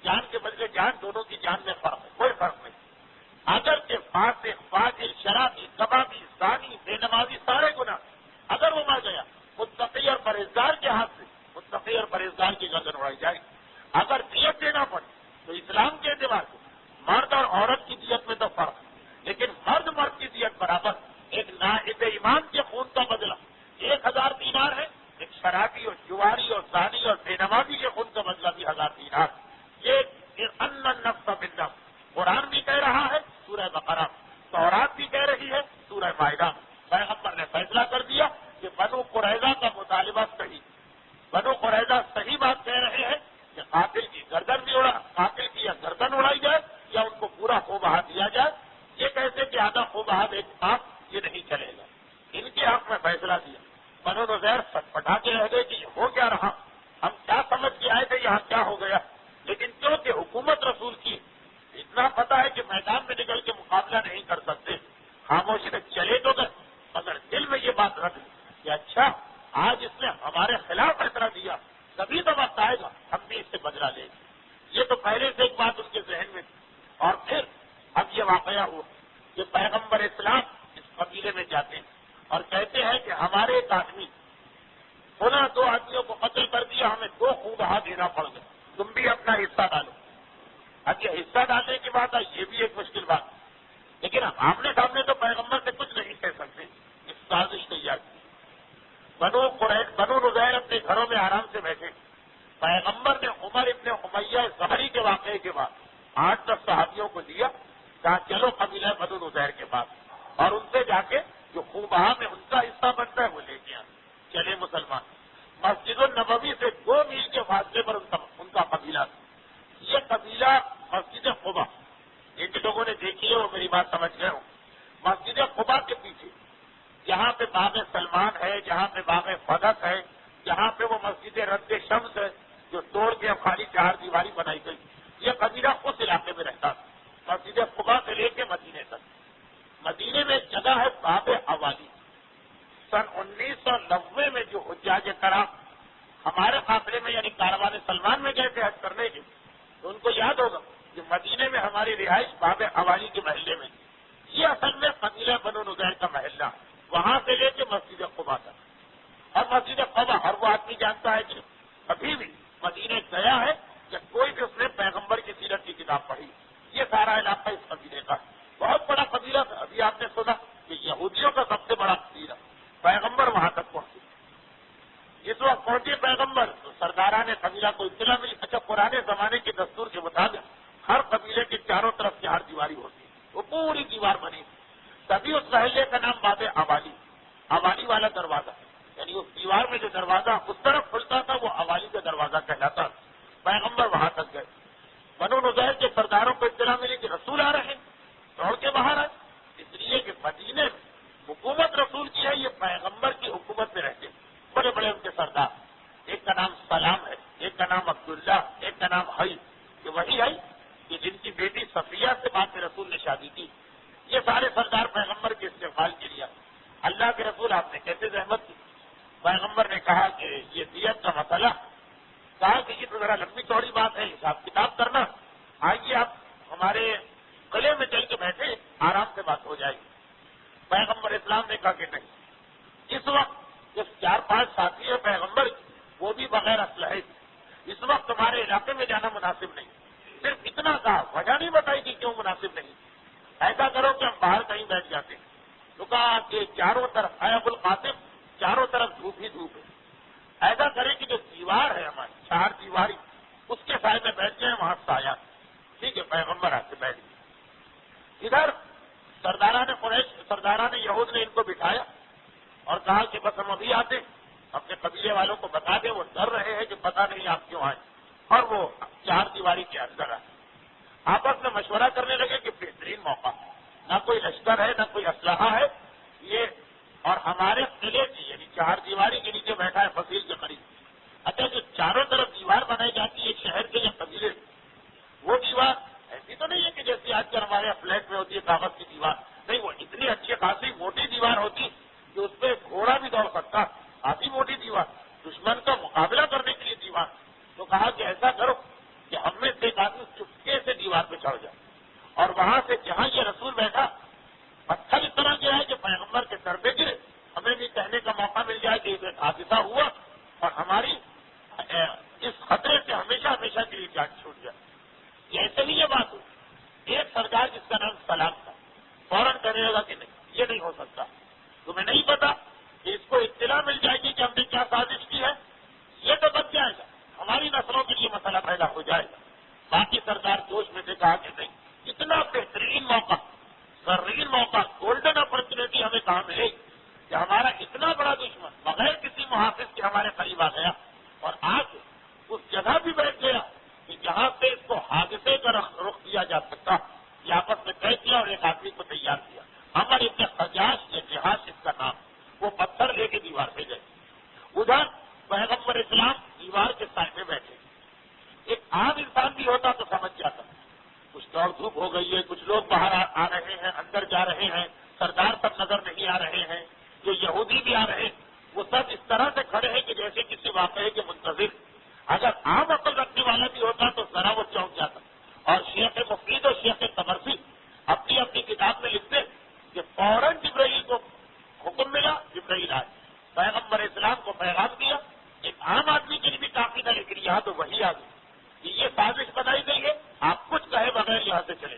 جان کے بدلے جان، دونوں کی جان میں فرق ہے، کوئی فرق نہیں۔ اگر کہ فاسق فاجر شرابی کبابی زانی بے نمازی سارے گناہ، اگر وہ مر گیا متقی اور پرہیزگار کے ہاتھ سے، متقی اور پرہیزگار کی گردن اڑائی جائے۔ اگر دیت دینا پڑے تو اسلام کے اعتبار سے مرد اور عورت کی دیت میں تو فرق ہے، لیکن مرد کی دیت برابر۔ ایک نائب امام کے خون کا بدلہ 1000 دینار ہے، ایک شرابی اور جواری اور زانی اور بے نمازی کے خون کا بدلہ بھی 1000 دینار۔ یہ ان النفس بالنفس قرآن بھی کہہ رہا ہے، سورہ بقرہ، تورات بھی کہہ رہی ہے، سورہ مائدہ پیغمبر نے فیصلہ کر دیا کہ بنو قریظہ کا مطالبہ صحیح، بنو قریظہ صحیح بات کہہ رہے ہیں کہ قاتل کی یا گردن اڑائی جائے یا ان کو پورا خو بہا دیا جائے. یہ کیسے کہ آدھا خو بہا ایک آپ یہ نہیں چلے گا. ان کے حق میں فیصلہ دیا. بنو نذیر سٹپٹا کے رہ گئے کہ یہ ہو کیا رہا، ہم کیا سمجھ کے آئے تھے، یہاں کیا ہو گیا. لیکن کیونکہ حکومت رسول کی اتنا پتا ہے کہ میدان میں نکل کے مقابلہ نہیں کر سکتے، خاموشی سے چلے تو گئے، مگر دل میں یہ بات رکھ کہ اچھا آج اس نے ہمارے خلاف فیصلہ دیا، کبھی تو وقت آئے گا ہم بھی اس سے بدلہ لیں گے. یہ تو پہلے سے ایک بات ان کے ذہن میں تھی. اور پھر اب یہ واقعہ ہوا کہ پیغمبر اسلام اس قبیلے میں جاتے ہیں اور کہتے ہیں کہ ہمارے ایک آدمی انہوں 2 آدمیوں کو قتل کر دیا، ہمیں 2 خون بہا دینا پڑ گیا، تم بھی اپنا حصہ ڈالو. اب یہ حصہ ڈالنے کی بات ہے، یہ بھی ایک مشکل بات ہے. لیکن ہم آمنے سامنے تو پیغمبر سے کچھ نہیں کہہ سکتے. اس سازش تیار کی. بنو نذیر اپنے گھروں میں آرام سے بیٹھے. پیغمبر نے عمر ابن امیہ ظہری کے واقعے کے بعد 8-10 صحابیوں کو دیا، کہا چلو قبیلہ بنو نذیر کے پاس اور ان سے جا کے جو خون بہا میں ان کا حصہ بنتا ہے وہ لے کے آئے. چلے مسلمان. مسجد النبوی سے 2 میل کے فاصلے پر ان کا قبیلہ تھا. یہ قبیلہ مسجد قبا، جن لوگوں نے دیکھی ہے وہ میری بات سمجھ گئے ہوں. مسجد قبا کے پیچھے جہاں پہ باغ سلمان ہے، جہاں پہ باغ فدق ہے، جہاں پہ وہ مسجد رد شمس ہے جو توڑ کے اب خالی 4 دیواری بنائی گئی، یہ قبیلہ اس علاقے میں رہتا تھا. مسجد قبا سے لے کے مدینے تک. مدینے میں ایک جگہ ہے باب اوالی. سن 1990 میں جو حجاج کرام ہمارے قافلے میں یعنی کاروان سلمان میں گئے تھے حج کرنے کے، تو ان کو یاد ہوگا کہ مدینے میں ہماری رہائش باب اوالی کے محلے میں. یہ اصل میں قبیلہ بنو نذیر کا محلہ، وہاں سے لے کے مسجد قبا تک. اور مسجد قبا ہر وہ آدمی جانتا ہے کہ ابھی بھی مدینے گیا ہے کہ کوئی بھی اس نے پیغمبر کی سیرت کی کتاب پڑھی. یہ سارا علاقہ اس قبیلے کا بہت بڑا قبیلہ تھا. ابھی آپ نے سنا کہ یہودیوں کا سب سے بڑا قبیلہ پیغمبر وہاں تک پہنچے. اس وقت پہنچے پیغمبر تو سرداران قبیلہ کو اطلاع ملی. اچھا پرانے زمانے کے دستور کے مطابق ہر قبیلے کے چاروں طرف 4 دیواری ہوتی ہے، وہ پوری دیوار بنی. تبھی اس محلے کا نام باب اوالی، اوالی والا دروازہ، یعنی اس دیوار میں جو دروازہ اس طرف کھلتا تھا وہ اوالی کا دروازہ کہلاتا. پیغمبر وہاں تک گئے. بنو نذیر کے سرداروں کو اطلاع ملی کہ رسول آ رہے ہیں، دوڑ کے باہر آئے. اس لیے کہ مدینے میں حکومت رسول کی ہے، یہ پیغمبر کی حکومت میں رہتے ہیں بڑے بڑے ان کے سردار. ایک کا نام سلام ہے، ایک کا نام عبداللہ، ایک کا نام حی. کہ وہی ہے کہ جن کی بیٹی صفیہ سے بعد میں رسول نے شادی کی. یہ سارے سردار پیغمبر کے استقبال کے لیے. اللہ کے رسول آپ نے کیسے زحمت کی؟ پیغمبر نے کہا کہ یہ دیت کا مسئلہ، کہا کہ یہ تو ذرا لمبی چوڑی بات ہے، حساب کتاب کرنا، آئیے آپ ہمارے قلعے میں چل کے بیٹھے، آرام سے بات ہو جائے گی. پیغمبر اسلام نے کہا کہ نہیں. اس وقت جو 4-5 ساتھی ہیں پیغمبر وہ بھی بغیر اسلحے، اس وقت تمہارے علاقے میں جانا مناسب نہیں. صرف اتنا کہا، وجہ نہیں بتائی کہ کیوں مناسب نہیں. ایسا کرو کہ ہم باہر کہیں بیٹھ جاتے ہیں. تو کہا کہ چاروں طرف اے ابو القاسم، چاروں طرف دھوپ ہی دھوپ ہے. ایسا کریں کہ جو دیوار ہے ہماری 4 دیواری اس کے سائے میں بیٹھ جائیں، وہاں سایہ. ٹھیک ہے، پیغمبر آ کے بیٹھ گئے. ادھر سرداران یہود نے ان کو بٹھایا اور کہا کہ بس ہم ابھی آتے، اپنے قبیلے والوں کو بتا دیں. وہ ڈر رہے ہیں کہ پتہ نہیں آپ کیوں آئے. اور وہ 4 دیواری کے اندر آئے. آپس میں مشورہ کرنے لگے کہ بہترین موقع، نہ کوئی لشکر ہے نہ کوئی اسلحہ ہے، یہ اور ہمارے قلعے کی یعنی 4 دیواری کے نیچے بیٹھا ہے فصیل کے قریب. اچھا جو چاروں طرف دیوار بنائی جاتی ہے شہر کے یا قبیلے، وہ دیوار ایسی تو نہیں ہے کہ جیسے آج کل ہمارے فلیٹ میں ہوتی ہے کاغذ کی دیوار. نہیں، وہ اتنی اچھی خاصی موٹی دیوار ہوتی کہ اس پہ گھوڑا بھی دوڑ سکتا. کافی موٹی دیوار، دشمن کا مقابلہ کرنے کے لیے دیوار. تو کہا کہ ایسا کرو کہ ہم میں سے ایک آدمی چپکے سے دیوار پہ چڑھ جائے اور وہاں سے جہاں یہ رسول بیٹھا پتھر اس طرح گرا ہے کہ پیغمبر کے سر پہ گرے، ہمیں بھی کہنے کا موقع مل جائے کہ ایک حادثہ ہوا اور ہماری اس خطرے سے ہمیشہ ہمیشہ کے لیے جان چھوٹ جائے. یہ ایسے نہیں یہ بات ہو. ایک سردار جس کا نام سلام تھا فوراً کہنے لگا کہ نہیں، یہ نہیں ہو سکتا. تمہیں نہیں پتا کہ اس کو اطلاع مل جائے گی کہ ہم نے کیا سازش کی ہے، یہ تو بچ جائے گا، ہماری نسلوں کے لیے مسئلہ پیدا ہو جائے گا. باقی سردار جوش میں سے کہا کہ نہیں، اتنا بہترین موقع زرین موقع، گولڈن اپرچونیٹی ہمیں کہاں ملے کہ ہمارا اتنا بڑا دشمن بغیر کسی محافظ کے ہمارے قریب آ گیا اور آج اس جگہ بھی بیٹھ گیا کہ جہاں سے اس کو حادثے کا رخ کیا جا سکتا، یہ آپس میں طے کیا اور ایک آدمی کو تیار کیا. عمر ابن حجاج یا جہاز اس کا نام، وہ پتھر لے کے دیوار پہ گئے. ادھر پیغمبر اسلام دیوار کے سائے میں بیٹھے. ایک عام انسان بھی ہوتا تو سمجھ جاتا، کچھ دوڑ دھوپ ہو گئی ہے، کچھ لوگ باہر آ رہے ہیں، اندر جا رہے ہیں، سردار سب نظر نہیں آ رہے ہیں، جو یہودی بھی آ رہے ہیں وہ سب اس طرح سے کھڑے ہیں کہ جیسے کسی واقعے کے منتظر. اگر عام عقل رکھنے والا بھی ہوتا تو ذرا وہ چونک جاتا. اور شیخ مفید اور شیخ تبرسی اپنی اپنی کتاب میں لکھتے کہ فوراً جبرائیل کو حکم ملا، جبرائیل آئے، پیغمبر اسلام کو پیغام دیا. ایک عام آدمی کے لیے بھی کافی تھا، لیکن یہاں تو وہی آ گئی کہ یہ سازش بنائی گئی ہے، آپ کچھ کہے بغیر یہاں سے چلیں.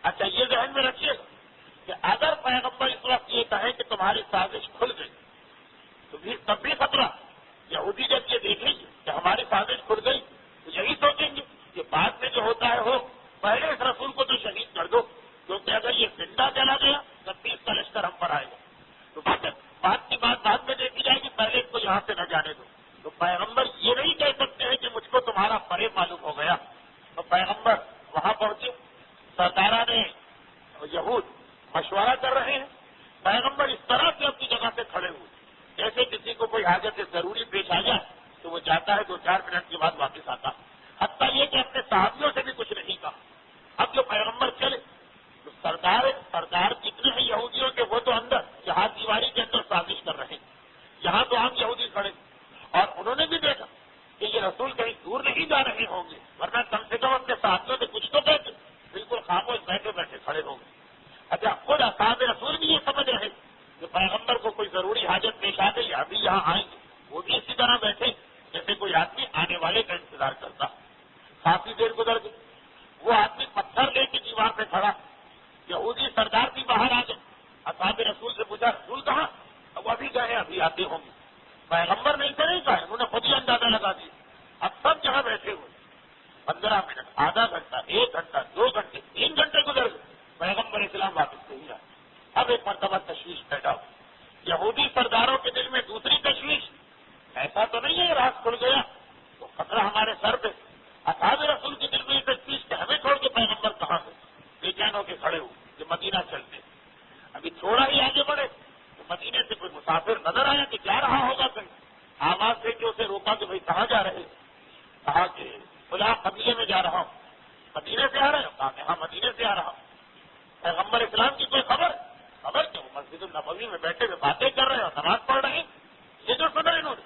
اچھا یہ ذہن میں رکھیے کہ اگر پیغمبر اس وقت یہ کہے کہ تمہاری سازش کھل گئی تو تب بھی خطرہ. یہودی جب یہ دیکھیں گے کہ ہماری سازش کھل گئی تو یہی سوچیں گے کہ بعد میں جو ہوتا ہے ہو، پہلے اس رسول کو تو شہید کر دو، کیونکہ اگر یہ زندہ چلا گیا تب بھی اس کا لشکر ہم پر آئے گا. تو بات کی بات بعد میں دیکھی جائے گی، پہلے اس کو یہاں سے نہ جانے دو. تو پیغمبر یہ نہیں کہہ سکتے ہیں کہ مجھ کو تمہارا فریب معلوم ہو گیا. تو پیغمبر وہاں پہنچے، سرداران یہود مشورہ کر رہے ہیں. پیغمبر اس طرح سے اپنی جگہ سے کھڑے ہوئے جیسے کسی کو کوئی حاجت ضروری پیش آ جائے تو وہ جاتا ہے، 2-4 منٹ کے بعد واپس آتا. حتیٰ یہ کہ اپنے صحابیوں سے بھی کچھ نہیں کہا. اب جو پیغمبر چلے تو سردار کتنے ہیں یہودیوں کے، وہ تو اندر جہاز دیواری کے اندر سازش کر رہے ہیں. یہاں تو عام یہودی کھڑے اور انہوں نے بھی دیکھا کہ یہ رسول کہیں دور نہیں جا رہے ہوں گے، ورنہ کم سے کم اپنے ساتھیوں سے کچھ تو کہتے. بالکل خاموش بیٹھے بیٹھے کھڑے ہوں گے. اچھا خود اصحاب رسول بھی یہ سمجھ رہے کہ پیغمبر کو کوئی ضروری حاجت پیش آ گئی، ابھی یہاں آئیں گے. وہ بھی اسی طرح بیٹھے جیسے کوئی آدمی آنے والے کا انتظار کرتا. کافی دیر گزر گئی، وہ آدمی پتھر لے کے دیوار پہ کھڑا. یہودی سردار بھی باہر آ گئے. اصحاب رسول سے پوچھا رسول کہاں؟ اب ابھی گئے، ابھی آتے ہوں گے. پیغمبر نہیں کرے گا، انہوں نے خود ہی اندازہ لگا دیا. اب سب جہاں بیٹھے ہوئے 15 منٹ، آدھا گھنٹہ، 1 گھنٹہ، 2 گھنٹے، 3 گھنٹے گزر گئے. پیغمبر اسلام واپس نہیں آئے. اب ایک مرتبہ تشویش پیدا ہو. یہودی سرداروں کے دل میں دوسری تشویش، ایسا تو نہیں ہے راز کھل گیا تو خطرہ ہمارے سر پہ. اصحاب رسول کے دل میں یہ تشویش کہ ہمیں چھوڑ کے پیغمبر کہاں سے بے چین ہو کے کھڑے ہوئے کہ مدینہ چلتے. ابھی تھوڑا ہی آگے بڑھے تو مدینے سے کوئی مسافر نظر آیا کہ جا رہا ہوگا کہیں. آواز سے کہ اسے روکا کہ بھائی کہاں جا رہے؟ کہا کہ فلاں قبیلے میں جا رہا ہوں. مدینے سے آ رہے ہو؟ کہا کہ ہاں مدینے سے آ رہا ہوں. پیغمبر اسلام کی کوئی خبر کہ وہ مسجد النبوی میں بیٹھے ہوئے باتیں کر رہے ہیں اور نماز پڑھ رہے ہیں. یہ جو سنا انہوں نے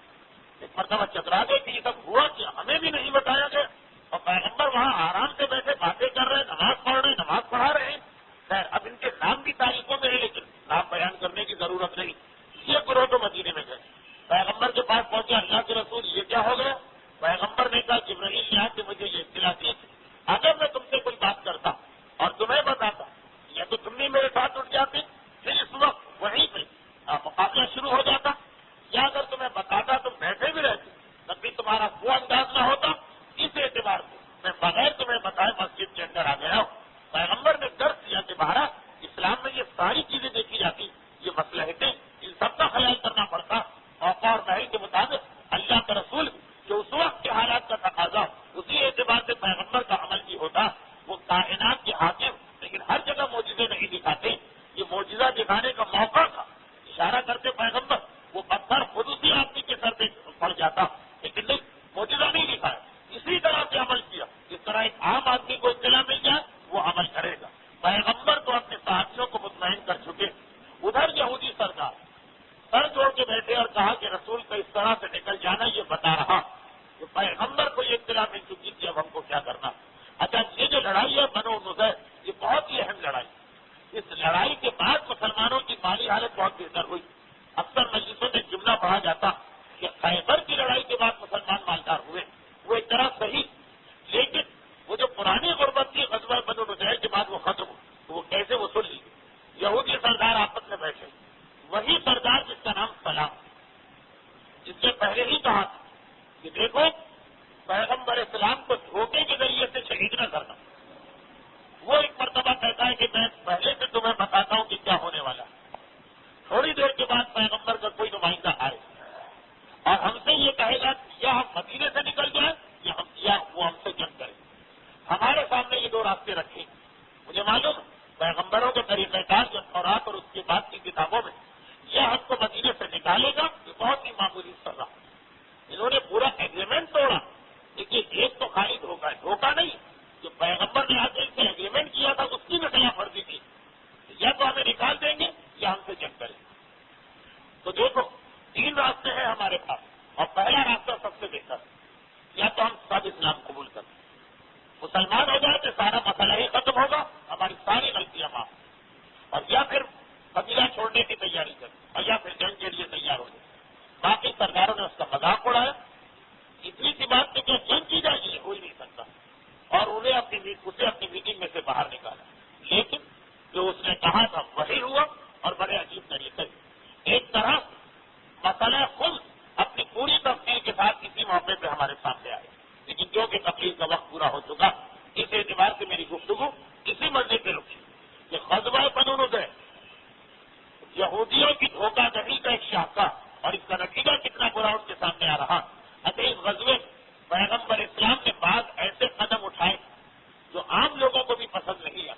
ایک مرتبہ چترا گئے کہ یہ سب ہوا کیا، ہمیں بھی نہیں بتایا گیا. اور پیغمبر وہاں آرام سے بیٹھے باتیں کر رہے ہیں، نماز پڑھ رہے ہیں، نماز پڑھا رہے ہیں. خیر اب ان کے نام بھی تاریخوں میں ہے لیکن نام بیان کرنے کی ضرورت نہیں. یہ گروہ تو مدینے میں گئے. پیغمبر کے پاس پہنچے، اللہ کے رسول یہ کیا ہو گیا؟ پیغمبر نے کہا جبرائیل نے آ کے مجھے یہ اطلاع دی تھی، اگر میں تم سے کوئی بات کرتا اور تمہیں بتاتا یا تو تم بھی میرے ساتھ اٹھ جاتے، پھر اس وقت وہیں پہ مقابلہ شروع ہو جاتا، یا اگر تمہیں بتاتا تم بیٹھے بھی رہتے تب بھی تمہارا وہ انداز نہ ہوتا. اس اعتبار سے میں بغیر تمہیں بتائے مسجد کے اندر آ گیا ہوں. پیغمبر نے درس دیا کہ مہاراج اسلام میں یہ ساری چیزیں دیکھی جاتی، یہ مصلحتیں، ان سب کا خیال کرنا پڑتا. موقع اور محل کے مطابق اللہ کا رسول جو اس وقت کے حالات کا تقاضا اسی اعتبار سے پیغمبر کا عمل بھی ہوتا. وہ کائنات کے حاکم لیکن ہر جگہ معجزے نہیں دکھاتے. یہ معجزہ دکھانے کا موقع تھا، اشارہ کرتے پیغمبر. وہ پتھر خود اسی آدمی کے سر پہ پڑ جاتا لیکن نہیں، معجزہ نہیں دکھایا. اسی طرح سے عمل کیا جس طرح ایک عام آدمی کو اطلاع مل جائے وہ عمل کرے گا. پیغمبر تو اپنے ساتھیوں کو مطمئن کر چکے. ادھر یہودی سردار سر جوڑ کے بیٹھے اور کہا کہ رسول کا اس طرح سے نکل جانا یہ بتا رہا کہ پیغمبر کو یہ اطلاع مل چکی تھی، اب ہم کو کیا کرنا. اچھا یہ جو لڑائی ہے بنو نضیر، یہ بہت ہی اہم لڑائی. اس لڑائی کے بعد مسلمانوں کی مالی حالت بہت بہتر ہوئی. اکثر مجلسوں میں جملہ پڑھا جاتا کہ خیبر کی لڑائی کے بعد مسلمان مالدار ہوئے. وہ ایک طرح صحیح، لیکن وہ جو پرانی غربت تھی غزوہ بنو نضیر کے بعد وہ ختم ہو تو وہ کیسے وصول لی؟ یہودی سردار آپس میں بیٹھے، وہی سردار جس کا نام سلام، جس سے پہلے ہی کہا تھا کہ دیکھو پیغمبر اسلام کو دھوکے کے ذریعے سے شہید نہ کرنا. وہ ایک مرتبہ کہتا ہے کہ میں پہلے سے تمہیں راستے رکھیں. مجھے معلوم پیغمبروں کے طریقہ کار جو تورات اور اس کے بعد کی کتابوں میں یہ حد کو مدینے سے نکالے گا یہ بہت ہی معمولی سر رہا. انہوں نے پورا ایگریمنٹ توڑا. دیکھیے ایک تو خالی دھوکہ ہے, دھوکہ نہیں, جو پیغمبر نے آج سے ایگریمنٹ کیا تھا اس کی بھی خلاف ورزی تھی. یا تو ہمیں نکال دیں گے یا ہم سے جنگ کریں. تو دیکھو 3 راستے ہیں ہمارے پاس, اور پہلا راستہ سب سے بہتر, یا تو ہم سب اسلام قبول کریں, مسلمان ہو جائے تو سارا مسئلہ ہی ختم ہوگا, ہماری ساری غلطیاں معاف, اور یا پھر قبیلہ چھوڑنے کی تیاری کریں, اور یا پھر جنگ کے لیے تیار ہو جائے. باقی سرکاروں نے اس کا مذاق اڑایا. اتنی سی بات کہ کیا جنگ کی جائے گی, ہو ہی نہیں سکتا, اور انہیں اسے اپنی میٹنگ میں سے باہر نکالا. لیکن جو اس نے کہا تھا وہی ہوا, اور بڑے عجیب طریقے سے. ایک طرح مسئلہ خود اپنی پوری تفصیل کے ساتھ کسی موقع پہ ہمارے سامنے آئے, لیکن جو کہ تقریر کا وقت پورا ہو چکا, اس اعتبار سے میری گفتگو اسی مرضی پہ رکی کہ غزوہ بنو نضیر یہودیوں کی دھوکہ دہی کا ایک شاخہ, اور اس کا نتیجہ کتنا برا ان کے سامنے آ رہا. اچھا اس غزوے پیغمبر اسلام نے بعض ایسے قدم اٹھائے جو عام لوگوں کو بھی پسند نہیں ہے.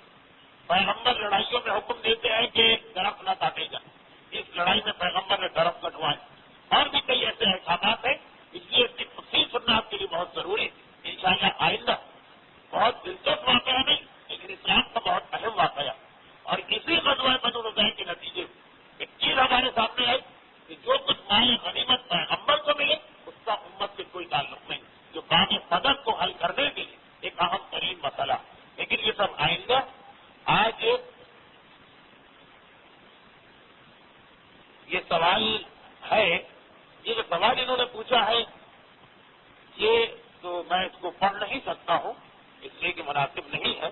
پیغمبر لڑائیوں میں حکم دیتے ہیں کہ درخت نہ کاٹے جائے, اس لڑائی میں پیغمبر نے درخت کٹوائے, اور بھی کئی ایسے احکامات ہیں. اس لیے اس کی تفصیل سننا آپ کے لیے بہت ضروری ہے. انشاءاللہ آئندہ بہت دلچسپ واقعہ نہیں لیکن اسلام کا بہت اہم واقعہ, اور اسی غزوہ بنو نضیر کے نتیجے ایک چیز ہمارے سامنے آئی کہ جو کچھ مال غنیمت پیغمبر کو ملے اس کا امت سے کوئی تعلق نہیں, جو کام صدق کو حل کرنے کے لیے ایک اہم ترین مسئلہ. لیکن یہ سب آئندہ. آج یہ سوال ہے, یہ جو سوال انہوں نے پوچھا ہے یہ تو میں اس کو پڑھ نہیں سکتا ہوں اس لیے کہ مناسب نہیں ہے.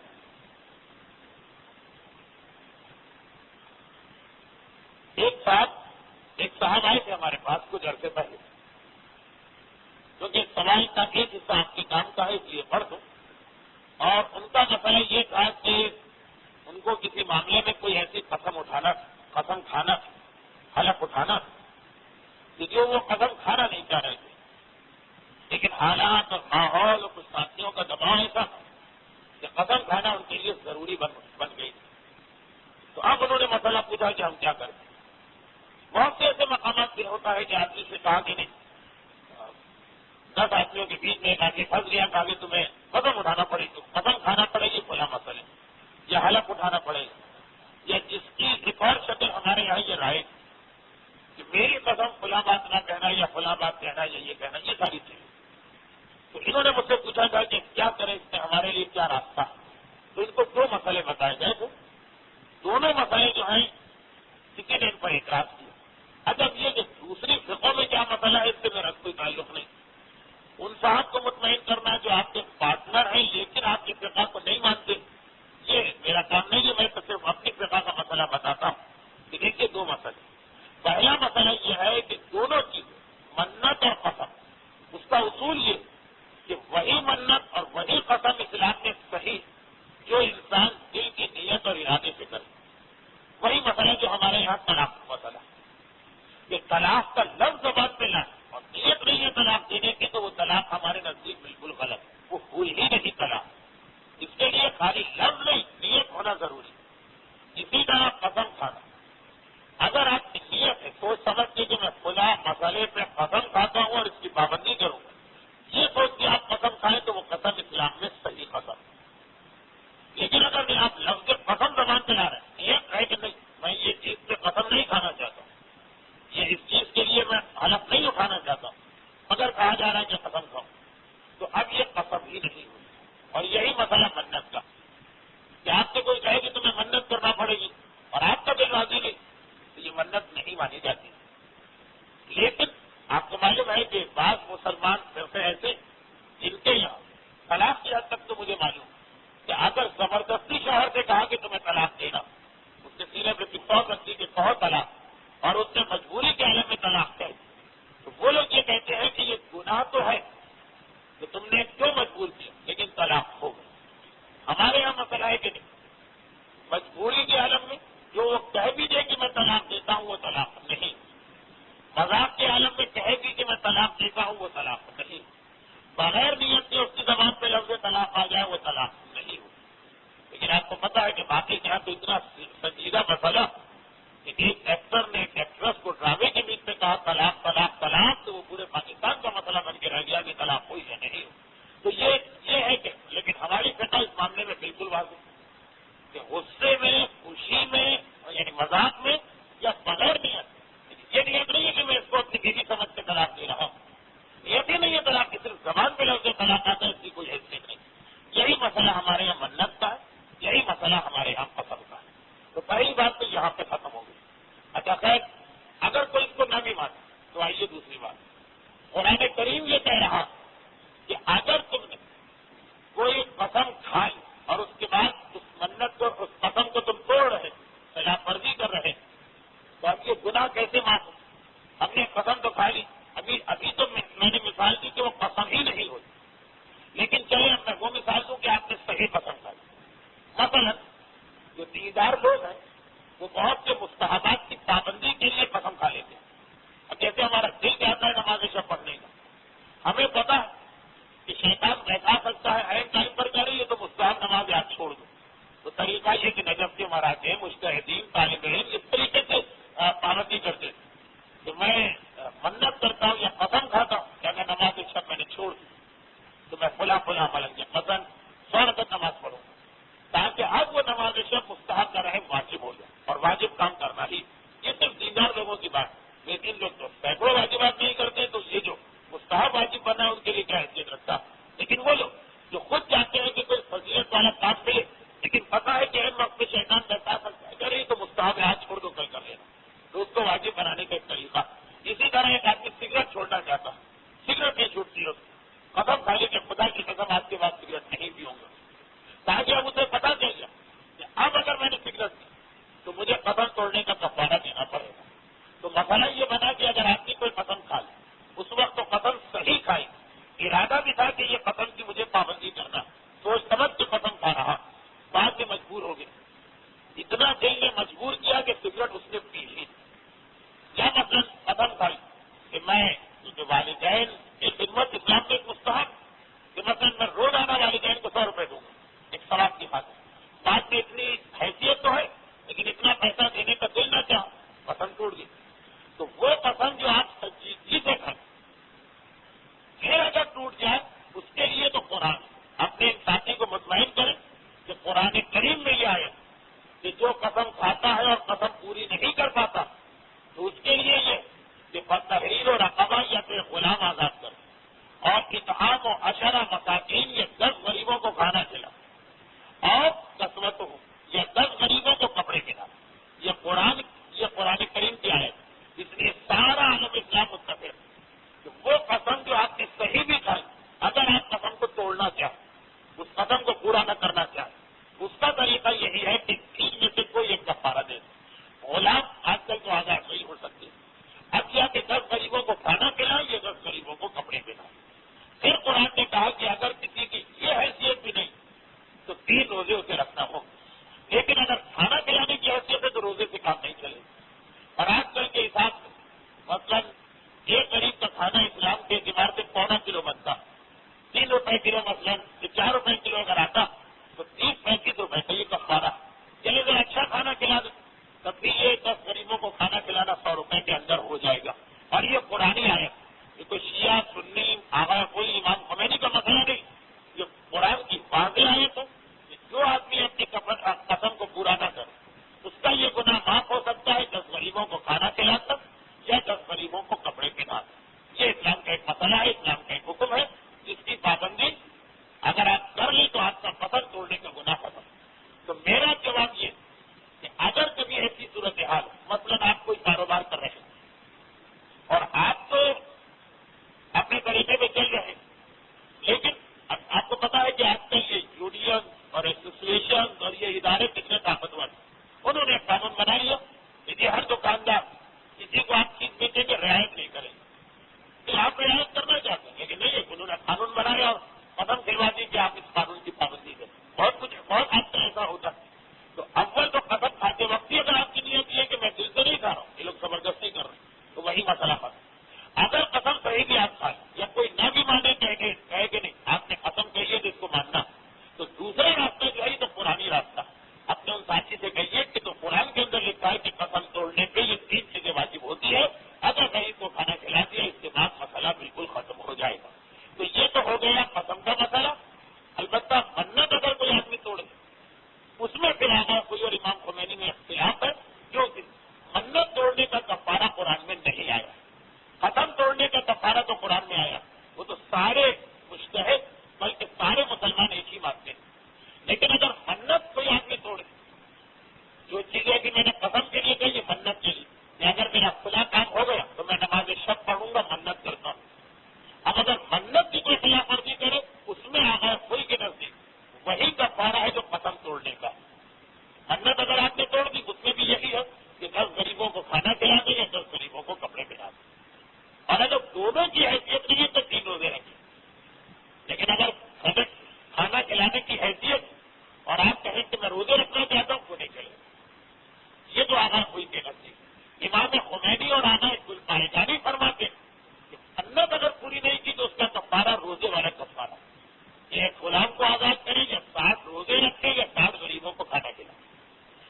ایک صاحب آئے تھے ہمارے پاس کچھ عرصے پہلے, کیونکہ سوال کا ایک حصہ آپ کے کام کا ہے اس لیے پڑھ دوں. اور ان کا مسئلہ یہ تھا کہ ان کو کسی معاملے میں کوئی ایسی قسم کھانا, حلف اٹھانا کہ جو وہ قسم کھانا نہیں چاہ رہے تھے, لیکن حالات اور ماحول اور کچھ ساتھیوں کا دباؤ ایسا کہ قسم کھانا ان کے لیے ضروری بن گئی. تو اب انہوں نے مسئلہ پوچھا کہ ہم کیا کریں. بہت سے ایسے مقامات پہ ہوتا ہے کہ آدمی سے کہا کہ نہیں, 10 آدمیوں کے بیچ میں ایک آدمی پھنس گیا, کہا کہ تمہیں قسم اٹھانا پڑے گی, قسم کھانا پڑے گی کھلا مسئلہ, یا حلف اٹھانا پڑے گا, یا جس کی ایک اور شکل ہمارے یہاں یہ رائے کہ میری قسم کھلا بات نہ کہنا یا کھلا بات کہنا یا یہ کہنا, یہ ساری چیزیں. تو انہوں نے مجھ سے پوچھا تھا کہ کیا کریں, اس میں ہمارے لیے کیا راستہ. تو ان کو 2 مسئلے بتائے گئے تھے. دونوں مسئلے جو ہیں کسی نے ان پر اعتراض کیا. اب یہ کہ دوسری فقوں میں کیا مسئلہ ہے اس سے میرا کوئی تعلق نہیں. ان صاحب کو مطمئن کرنا جو آپ کے پارٹنر ہیں لیکن آپ کی فقہ کو نہیں مانتے, یہ میرا کام نہیں ہے. میں تو صرف اپنی فقہ کا مسئلہ بتاتا ہوں. دیکھیے 2 مسئلے. پہلا مسئلہ یہ ہے کہ دونوں چیزیں منت اور قسم, اس کا اصول یہ کہ وہی منت اور وہی قسم اسلام میں صحیح جو انسان دل کی نیت اور ارادے سے کرے. وہی مسئلہ جو ہمارے یہاں طلاق کا مسئلہ, کہ طلاق کا لفظ زبان پہ نہ اور نیت نہیں ہے طلاق دینے کی, تو وہ طلاق ہمارے نزدیک بالکل غلط, وہ ہوئی ہی نہیں طلاق. اس کے لیے خالی لفظ نہیں نیت ہونا ضروری. اسی طرح قسم کھانا, اگر آپ کی نیت ہے سوچ سمجھ کے کہ میں خدا مسئلے پہ قسم کھاتا ہوں اور اس کی پابندی کروں گا, یہ سوچ کے آپ قسم کھائیں تو وہ قسم اسلام میں صحیح قسم. لیکن اگر آپ لفظ قسم زبان پہ لا رہے ہیں, نیت ہے کہ نہیں میں یہ چیز پہ قسم نہیں کھانا چاہتا ہوں, یہ اس چیز کے لیے میں حلف نہیں اٹھانا چاہتا ہوں, مگر کہا جا رہا ہے کہ قسم کھاؤں, تو اب یہ قسم ہی نہیں ہوئی. اور یہی مسئلہ منت کا, کہ آپ سے کوئی کہے کہ تمہیں منت کرنا پڑے گی اور آپ کا دل راضی نہیں, تو یہ منت نہیں مانی جاتی. لیکن آپ کو معلوم ہے کہ بعض مسلمان فرقے ایسے جن کے یہاں طلاق کی حد تک تو مجھے معلوم کہ اگر زبردستی شوہر سے کہا کہ تمہیں طلاق دینا, اس کے سینے پہ پستول رکھتی کہ کہو طلاق, اور اس نے مجبوری کے عالم میں طلاق کہی, تو وہ لوگ یہ کہتے ہیں کہ یہ گناہ تو ہے کہ تم نے کیوں مجبور کیا, لیکن طلاق ہو گئی. ہمارے یہاں مسئلہ ہے کہ نہیں, مجبوری کے عالم میں جو وہ کہہ بھی دے کہ میں طلاق دیتا ہوں وہ طلاق نہیں, مذاق کے عالم میں کہے بھی کہ میں طلاق دیتا ہوں وہ طلاق نہیں, بغیر نیت کے اس کی زبان پہ لفظ طلاق آ جائے وہ طلاق نہیں ہو. لیکن آپ کو پتا ہے کہ باقی کے یہاں تو اتنا سنجیدہ مسئلہ کہ ایک ایکٹر نے ایک ایکٹریس کو ڈرامے کے بیچ میں کہا طلاق طلاق طلاق، تو وہ پورے پاکستان کا مسئلہ بن کے رہ گیا کہ طلاق ہوئی ہے نہیں. تو یہ ہے کہ لیکن ہماری فقہ اس معاملے میں بالکل واضح کہ غصے میں، خوشی میں، یعنی مذاق میں یا بغیر نیت، یہ نیت نہیں ہے کہ میں اس کو اپنی بیوی سمجھ کے طلاق دے رہا ہوں. نیت ہی نہیں ہے طلاق کی، صرف زبان پہ لفظ طلاق آتا ہے، اس کی کوئی حیثیت نہیں. یہی مسئلہ ہمارے یہاں منت کا ہے، یہی مسئلہ ہمارے یہاں پسند کا ہے. تو پہلی بات تو یہاں پہ ختم ہو گئی. اچھا خیر، اگر کوئی اس کو نہ بھی مانے تو آئیے دوسری بات. قرآن کریم یہ کہہ رہا کہ اگر تم نے کوئی قسم کھائی اور اس کے بعد اس منت کو، اس قسم کو تم توڑ رہے، خلاف ورزی کر رہے، تو اب یہ گناہ کیسے معاف ہو؟ ہم نے قسم تو کھا لی، ابھی تو میں نے مثال دی کہ وہ قسم ہی نہیں ہوئی. لیکن چلے اب میں وہ مثال دوں کہ آپ نے صحیح قسم کھائی. مثلا جو دیندار لوگ ہیں وہ بہت سے مستحبات کی پابندی کے لیے قسم کھا لیتے ہیں. اب جیسے ہمارا دل کہتا ہے نماز شب پڑھنے کا، ہمیں پتا ہے کہ شیطان بیٹھا سکتا ہے عین ٹائم پر کر رہی ہے تو مستحب نماز یاد چھوڑ دو. تو طریقہ یہ کہ نجف کے مراتے مجتہدین طالب علم اس طریقے سے پابندی کرتے ہیں کہ میں منت کرتا ہوں یا قسم کھاتا ہوں کہ اگر نماز شب میں نے چھوڑ دی تو میں فلاں عمل انجام مثلا 100 رکعت نماز پڑھوں تاکہ اب وہ نماز شب مستحب نہ رہے، واجب ہو جائے. اور واجب کام کرنا ہی، یہ صرف دیندار لوگوں کی بات. لیکن لوگ تو سینکڑوں واجبات نہیں کرتے، تو یہ جو مستحب واجب بنا ہے ان کے لیے کیا حیثیت رکھتا. لیکن وہ لوگ جو خود چاہتے ہیں کہ کوئی فضیلت والا کام ملے، لیکن پتا ہے کہ ہر وقت میں شیطان بتا سکتا ہے اگر یہ تو مستحب ہے آج چھوڑ دو کل کر لینا، تو اس کو واجب بنانے کا ایک طریقہ. اسی طرح ایک آدمی سگریٹ چھوڑنا چاہتا، سگریٹ نہیں چھوٹتی ہے، قسم کھا لی کہ خدا کی قسم آج کے بعد سگریٹ نہیں پیوں گا، تاکہ اب اسے پتا چل جائے کہ اب اگر میں نے سگریٹ پی تو مجھے قسم توڑنے کا کفارہ دینا پڑے گا. تو مسئلہ یہ بنا کہ اگر آدمی کوئی قسم کھا لے، اس وقت تو قسم صحیح کھائی، ارادہ بھی تھا کہ یہ قسم کی مجھے پابندی کرنا، سوچ سمجھ کے قسم کھا رہا، بعد میں مجبور ہو گیا، اتنا دل نے مجبور کیا کہ سگریٹ اس نے پی لی. کیا مثلاً قسم کھائی کہ میں جو والدین کی خدمت اسلام میں ایک مستحب کہ مثلاً میں روزانہ والدین کو 100 روپے دوں گا ایک ثواب کی خاطر. بات میں اتنی حیثیت تو ہے لیکن اتنا پیسہ دینے کا دل نہ چاہوں، قسم ٹوٹ گئی. تو وہ قسم جو آپ سنجیدگی سے کھائیں پھر اگر ٹوٹ جائے اس کے لیے تو قرآن اپنے ایک ساتھی کو مطمئن کریں کہ قرآن کریم میں یہ آیا کہ جو قسم کھاتا ہے اور قسم پوری نہیں کر پاتا تو اس کے لیے یہ کہ تحریر و رقبہ یا پھر غلام آزاد کر اور اطعام و عشرہ مساکین یہ 10 غریبوں کو کھانا کھلا اور قسمت ہو یا 10 غریبوں کو کپڑے کھلا. یہ قرآن کریم کی آیت، اس لیے سارا عالم اسلام متفق کہ وہ قسم جو آپ نے صحیح بھی کھائی، اگر آپ قسم کو توڑنا چاہیں، اس قسم کو پورا نہ کرنا چاہیں، اس کا طریقہ یہی ہے کہ 3 میں سے کوئی ایک کفارہ دے. غلام آج کل تو آزاد نہیں ہو سکتے، اب کیا کہ 10 غریبوں کو کھانا کھلائیں، یہ 10 غریبوں کو کپڑے پہنائیں. پھر قرآن نے کہا کہ اگر کسی کی یہ حیثیت بھی نہیں تو 3 روزے اسے رکھنا ہو. لیکن اگر کھانا کھلانے کی حیثیت ہے تو روزے سے کام نہیں چلے. اور آج کل کے حساب سے مثلاً ایک غریب کا کھانا اسلام کے اعتبار سے 1.25 کلو بنتا، 3 روپے کلو مثلاً 4 روپے کلو اگر آتا تو 30-35 روپے کا یہ کفارہ. چلیے اگر اچھا کھانا کھلا دیں تب بھی یہ 10 غریبوں کو کھانا کھلانا 100 روپے کے اندر ہو جائے گا. اور یہ قرآنی آیا، یہ کوئی شیعہ سنی آغا کوئی امام خمینی کا مسئلہ نہیں، یہ قرآن کی واضح آیت ہے کہ جو آدمی اپنی قسم کو پورا نہ کرے اس کا یہ گناہ معاف ہو سکتا ہے 10 غریبوں کو کھانا کھلا کر یا 10 غریبوں کو کپڑے پہنا کر. یہ اسلام کا ایک مسئلہ ہے، اسلام کا ایک حکم ہے جس کی پابندی اگر آپ کر لیں تو آپ کا قسم توڑنے کا گناہ ختم. تو میرا جواب یہ کہ اگر کبھی ایسی صورتحال مثلاً آپ کوئی کاروبار کر رہے ہیں اور آپ تو اپنے طریقے پہ چل رہے ہیں، لیکن آپ کو پتا ہے کہ آج کل یہ یونین اور ایسوسیشن اور یہ ادارے کتنے طاقتور ہیں. انہوں نے قانون بنا لیا کہ ہر دکاندار کسی کو آپ چیز بیچیں گے رعایت نہیں کریں گے. آپ رعایت کرنا چاہتے ہیں لیکن نہیں، انہوں نے قانون بنایا اور قدم کھلوا دی کہ آپ اس قانون کی پابندی کریں. بہت حد تک ایسا ہوتا ہے. تو اول تو قدم کھاتے وقت ہی اگر آپ کی نیت یہ کہ میں دل سے نہیں کھا رہا ہوں، یہ لوگ زبردستی کر رہے ہیں، تو وہی مسئلہ پڑا. اگر قسم صحیح بھی آپ کھائیں یا کوئی نہ بھی مانے کہے کہ نہیں آپ نے قسم کہی ہے تو اس کو ماننا، تو دوسرا راستہ جو ہے تو پرانی راستہ اگر آپ نے توڑ دی اس میں بھی یہی ہے کہ 10 غریبوں کو کھانا کھلا دیں یا 10 غریبوں کو کپڑے پہنا دیں. اور اگر دونوں کی حیثیت نہیں ہے تو 3 روزے رکھیں. لیکن اگر کھانا کھلانے کی حیثیت اور آپ کہیں کہ میں روزے رکھنا چاہتا ہوں وہ نہیں چلے. یہ تو آنا کوئی کے نزدیک امام خمینی اور آنا گلپائے فرماتے کہ سنت اگر پوری نہیں کی تو اس کا کفارہ روزے والا کفارہ. ایک غلام کو آزاد کریں یا 60 روزے رکھیں یا 60 غریبوں کو کھانا کھلائیں.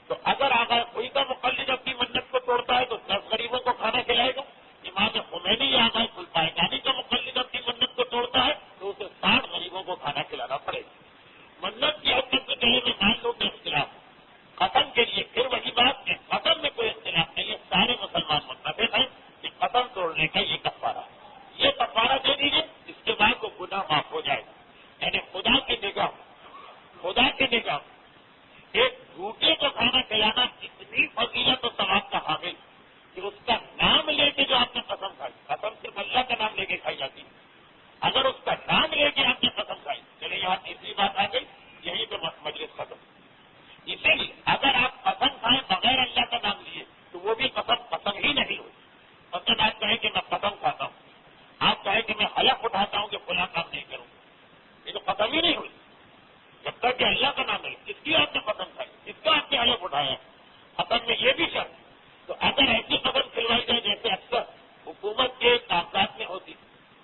تو اگر آگاہ کوئی کا مقلد اپنی منت کو توڑتا ہے تو 10 غریبوں کو کھانا کھلائے گا. امام خمینی یا آگاہ گلپائے کا مقلد اپنی منت کو توڑتا ہے تو اسے 60 غریبوں کو کھانا کھلانا پڑے گا. منت کی حد تک پہلے میں مان لو کہ اختلاف قسم کے لیے پھر وہی بات کہ قسم میں کوئی اختلاف نہیں ہے. سارے مسلمان متفق ہیں کہ قسم توڑنے کا یہ کفارہ ہے. یہ کفارہ دے دیجیے اس کے بعد وہ گناہ معاف ہو جائے گا. یعنی خدا کی نگاہ ایک بھوکے کو کھانا کھلانا اتنی فضیلت و ثواب کا حامل کہ اس کا نام لے کے جو آپ نے قسم کھائی. قسم صرف اللہ کا نام لے کے کھائی جاتی ہے. اگر اس کا نام لے کے آپ نے قسم کھائی چلے یہاں تیسری بات آ گئی یہیں پہ مجلس ختم. اسی لیے اگر آپ قسم کھائیں بغیر اللہ کا نام لیے تو وہ بھی قسم ہی نہیں ہوئی. مطلب آپ کہیں کہ میں قسم کھاتا ہوں, آپ کہیں کہ میں حلف اٹھاتا ہوں کہ فلاں کام نہیں کروں, یہ تو قسم ہی نہیں ہوئی. جب تک کہ اللہ کا نام ہے کس کی آپ نے قسم کھائی, کس کا آپ نے حلف اٹھایا. قسم میں یہ بھی شرط. تو اگر ایسی قسم کھلوائی جائے جیسے اکثر حکومت کے کاغذات میں ہوتی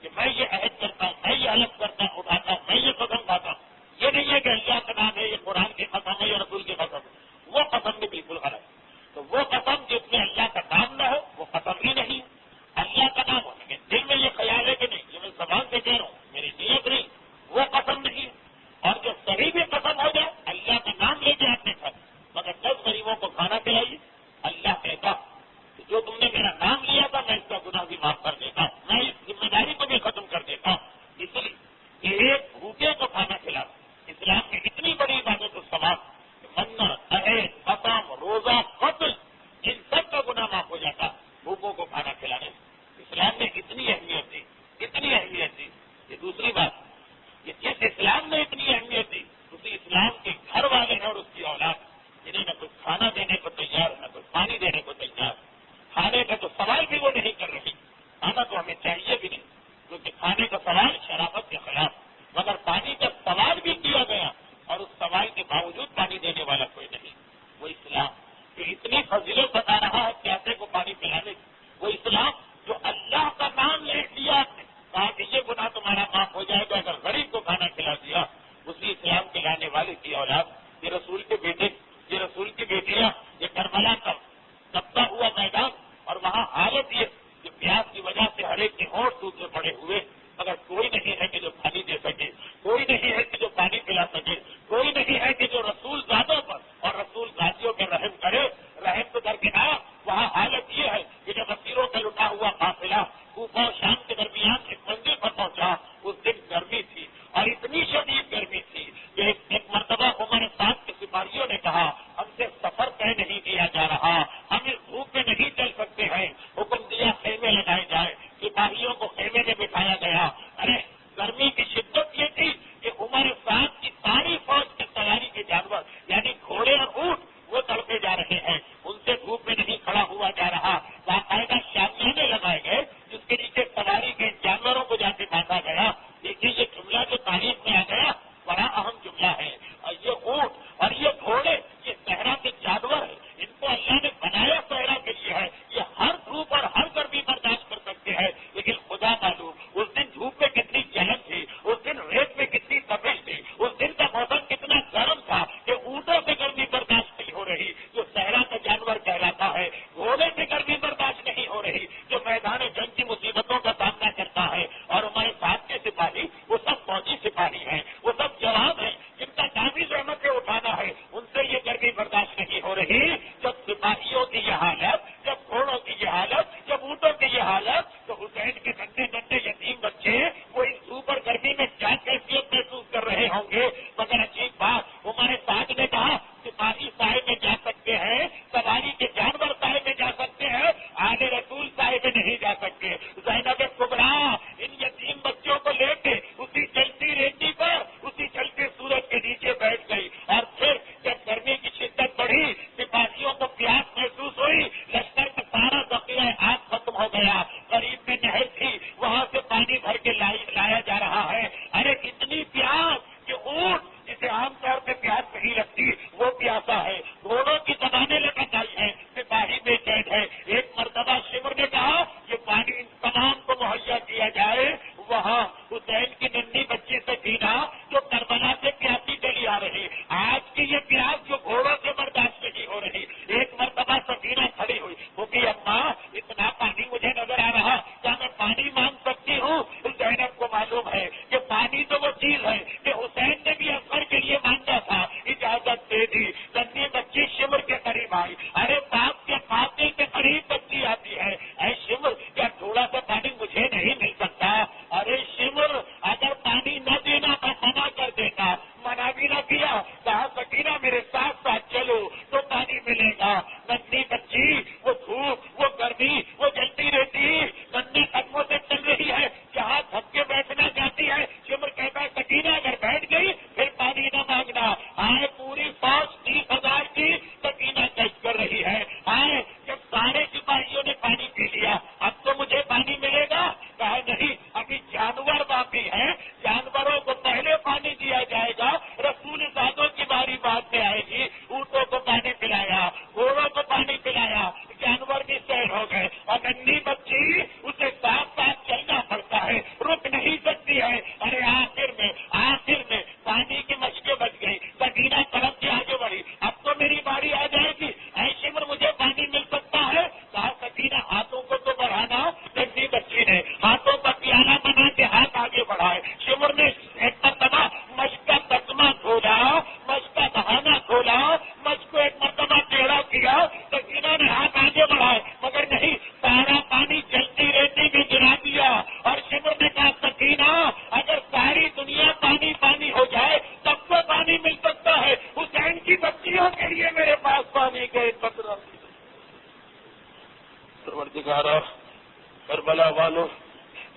کہ میں یہ عہد کرتا ہوں, میں یہ حلف کرتا ہوں, اٹھاتا ہوں, میں یہ قسم کھاتا ہوں, یہ نہیں ہے کہ اللہ کا نام ہے, یہ قرآن کی قسم ہے یا رسول کی قسم ہے, وہ قسم بھی بالکل غلط ہے. تو وہ قسم جس میں اللہ کا نام نہ ہو وہ قسم ہی نہیں. اللہ کا نام ہو لیکن دل میں یہ خیال ہے کہ نہیں, یہ میں زبان سے کہہ رہا ہوں, میری نیت نہیں, وہ قسم نہیں. اور جو صحیح بھی قسم ہو جائے اللہ کا نام لے کے آپ نے کھایا مگر 10 غریبوں کو کھانا کھلائیے, اللہ کہتا جو تم نے میرا نام لیا تھا میں اس کا گناہ بھی معاف کر دیتا ہوں, میں اس ذمہ داری کو بھی ختم کر دیتا ہوں. اس لیے کہ ایک بھوکے کو کھانا کھلانا اسلام کی اتنی بڑی عبادت و ثواب, منت, عہد, قسم, روزہ, قتل ان سب کا گناہ معاف ہو جاتا بھوکوں کو کھانا کھلانے. اسلام نے اتنی اہمیت دی, اتنی اہمیت دی. یہ دوسری بات کہ جس اسلام نے اتنی اہمیت دی اسی اسلام کے گھر والے ہیں اور اس کی اولاد انہیں نہ کوئی کھانا دینے کو تیار, نہ کوئی پانی دینے کو تیار. کھانے کا تو سوال بھی وہ نہیں کر رہی, کھانا تو ہمیں چاہیے بھی نہیں کیونکہ کھانے کا سوال شرافت کے خلاف, مگر پانی کا سوال بھی کیا گیا اور اس سوال کے باوجود پانی دینے والا کوئی نہیں. وہ اسلام جو اتنی فضیلت بتا رہا ہے پیاسے کو پانی پلانے کی, وہ اسلام جو اللہ کا نام لے لیا آپ نے کہا کہ یہ گناہ تمہارا معاف ہو جائے گا اگر غریب کو کھانا کھلا دیا, اسی اسلام کے لانے والے کی اولاد, یہ رسول کے بیٹے, یہ رسول کی بیٹیاں, یہ کربلا کا تبتا ہوا میدان اور وہاں حالت یہ کہ پیاس کی وجہ سے ہر ایک کے ہونٹ سوکھے پڑے ہوئے مگر کوئی نہیں ہے کہ جو پانی دے سکے, کوئی نہیں ہے کہ جو پانی پلا سکے, کوئی نہیں ہے کہ جو رسول زادوں پر اور رسول زادیوں پر رحم کرے. رحم تو درکنار وہاں حالت یہ ہے کہ جب اسیروں کا لٹا ہوا قافلہ کوفہ اور شام کے درمیان ایک منزل پر پہنچا, اس دن گرمی تھی اور اتنی شدید گرمی تھی کہ ایک مرتبہ عمر ساتھ کے سپاہیوں نے کہا ہم سے سفر طے نہیں کیا جا رہا, ہم اس دھوپ میں نہیں چل سکتے ہیں. حکم دیا خیمے لگائے جائے, سپاہیوں کو خیمے میں بٹھایا گیا. ارے گرمی کی شدت یہ تھی کہ عمر ساتھ کی ساری فوج کے آج کی یہ پیاس جو گھوڑوں سے برداشت نہیں ہو رہی، ایک مرتبہ سفینہ کھڑی ہوئی، وہ کہ اماں اتنا پانی مجھے نظر آ رہا، کیا میں پانی مانگ سکتی ہوں؟ زینب کو معلوم ہے کہ پانی تو وہ چیز ہے کہ حسین نے بھی اکبر کے لیے مانگا تھا، اجازت دے دی۔ ننھی بچی شمر کے قریب آئی، ارے باپ کے پاتے کے قریب بچی آتی ہے، اے شمر کیا تھوڑا سا پانی مجھے نہیں مل سکتا؟ ارے شمر اگر پانی نہ دینا تو منع کر دیتا، منع بھی نہ کیا، کہا سکینہ میرے ساتھ ساتھ چلو تو پانی ملے گا۔ ننھی بچی وہ دھوپ وہ گرمی وہ جلتی رہتی، ننھے قدموں سے چل رہی ہے، جہاں تھک کے بیٹھنا چاہتی ہے، شمر کہتا ہے سکینہ اگر بیٹھ گئی پھر پانی نہ مانگنا۔ آئے پوری فوج 30,000 کی سکینہ گشت کر رہی ہے، آئے جب سارے سپاہیوں نے پانی پی لیا اب تو مجھے پانی ملے گا؟ کہا نہیں، ابھی جانور باقی ہیں، جانوروں کو پہلے پانی دیا جائے گا، رسول زادوں کی باری بعد میں آئے گی۔ اونٹوں کو پانی پلایا، گھوڑوں کو پانی پلایا، جانور بھی سیر ہو گئے، اور ننھی بچی اسے ساتھ ساتھ چلنا پڑتا ہے، رک نہیں سکتی ہے۔ ارے آخر میں پانی کی مشکیں بچ گئی، سکینہ طرف سے آگے بڑھی، اب تو میری باری آ جائے گی، اے شمر مجھے پانی مل سکتا ہے؟ کہا سکینہ ہاتھوں کو تو بڑھانا۔ ننھی بچی نے ہاتھوں کا پیالہ بنا کے ہاتھ آگے بڑھائے، شمر نے ایک مرتبہ مشق کا تسمہ کھولا، مشق کا بہانا کھولا، مشق کو ایک مرتبہ ٹیڑھا کیا، سکینہ نے ہاتھ آگے بڑھائے مگر نہیں، سارا پانی جلتی رہتی میں گرا دیا، اور شمر نے کہا سکینہ اگر ساری دنیا پانی پانی ہو جائے تب تو پانی مل سکتا ہے، حسین کی بچیوں کے لیے میرے پاس پانی کا ایک قطرہ۔ پروردگارا کربلا والوں،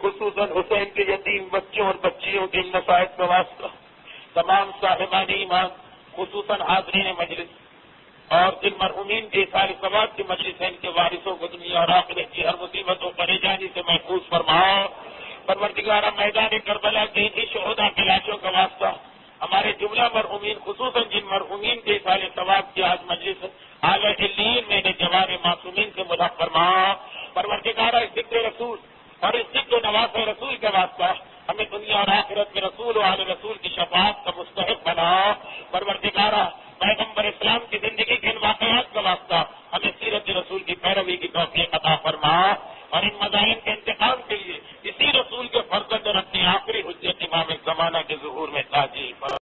خصوصاً حسین کے یتیم بچوں اور بچیوں کے مسائب کا واسطہ، تمام صاحبان ایمان، خصوصاً حاضرین مجلس اور جن مرحومین کے سارے ثواب کی مجلس ہیں، ان کے وارثوں کو دنیا اور آخرت کی ہر مصیبت و پریشانی سے محفوظ فرماؤ۔ پروردگارا میدان کربلا کے ہی شہداء کے لاشوں کا واسطہ، ہمارے جملہ مرحومین خصوصاً جن مرحومین کے سارے ثواب کی آج مجلس اعلیٰ علیین میں نے جوار معصومین سے مدح فرما۔ پروردگارا اس ذکر رسول اور اس ذکر نواز رسول کے واسطہ ہمیں دنیا اور آخرت میں رسول و آل رسول کی شفاعت کا مستحق بنا۔ پروردگارا پیغمبر اسلام کی زندگی کے ان واقعات کا واسطہ ہمیں سیرت رسول کی پیروی کی توفیق عطا فرما، اور ان مظاہر کے انتقام کے لیے اسی رسول کے فرزند اور اپنی آخری حجت امام زمانہ کے ظہور میں تاجی فرما۔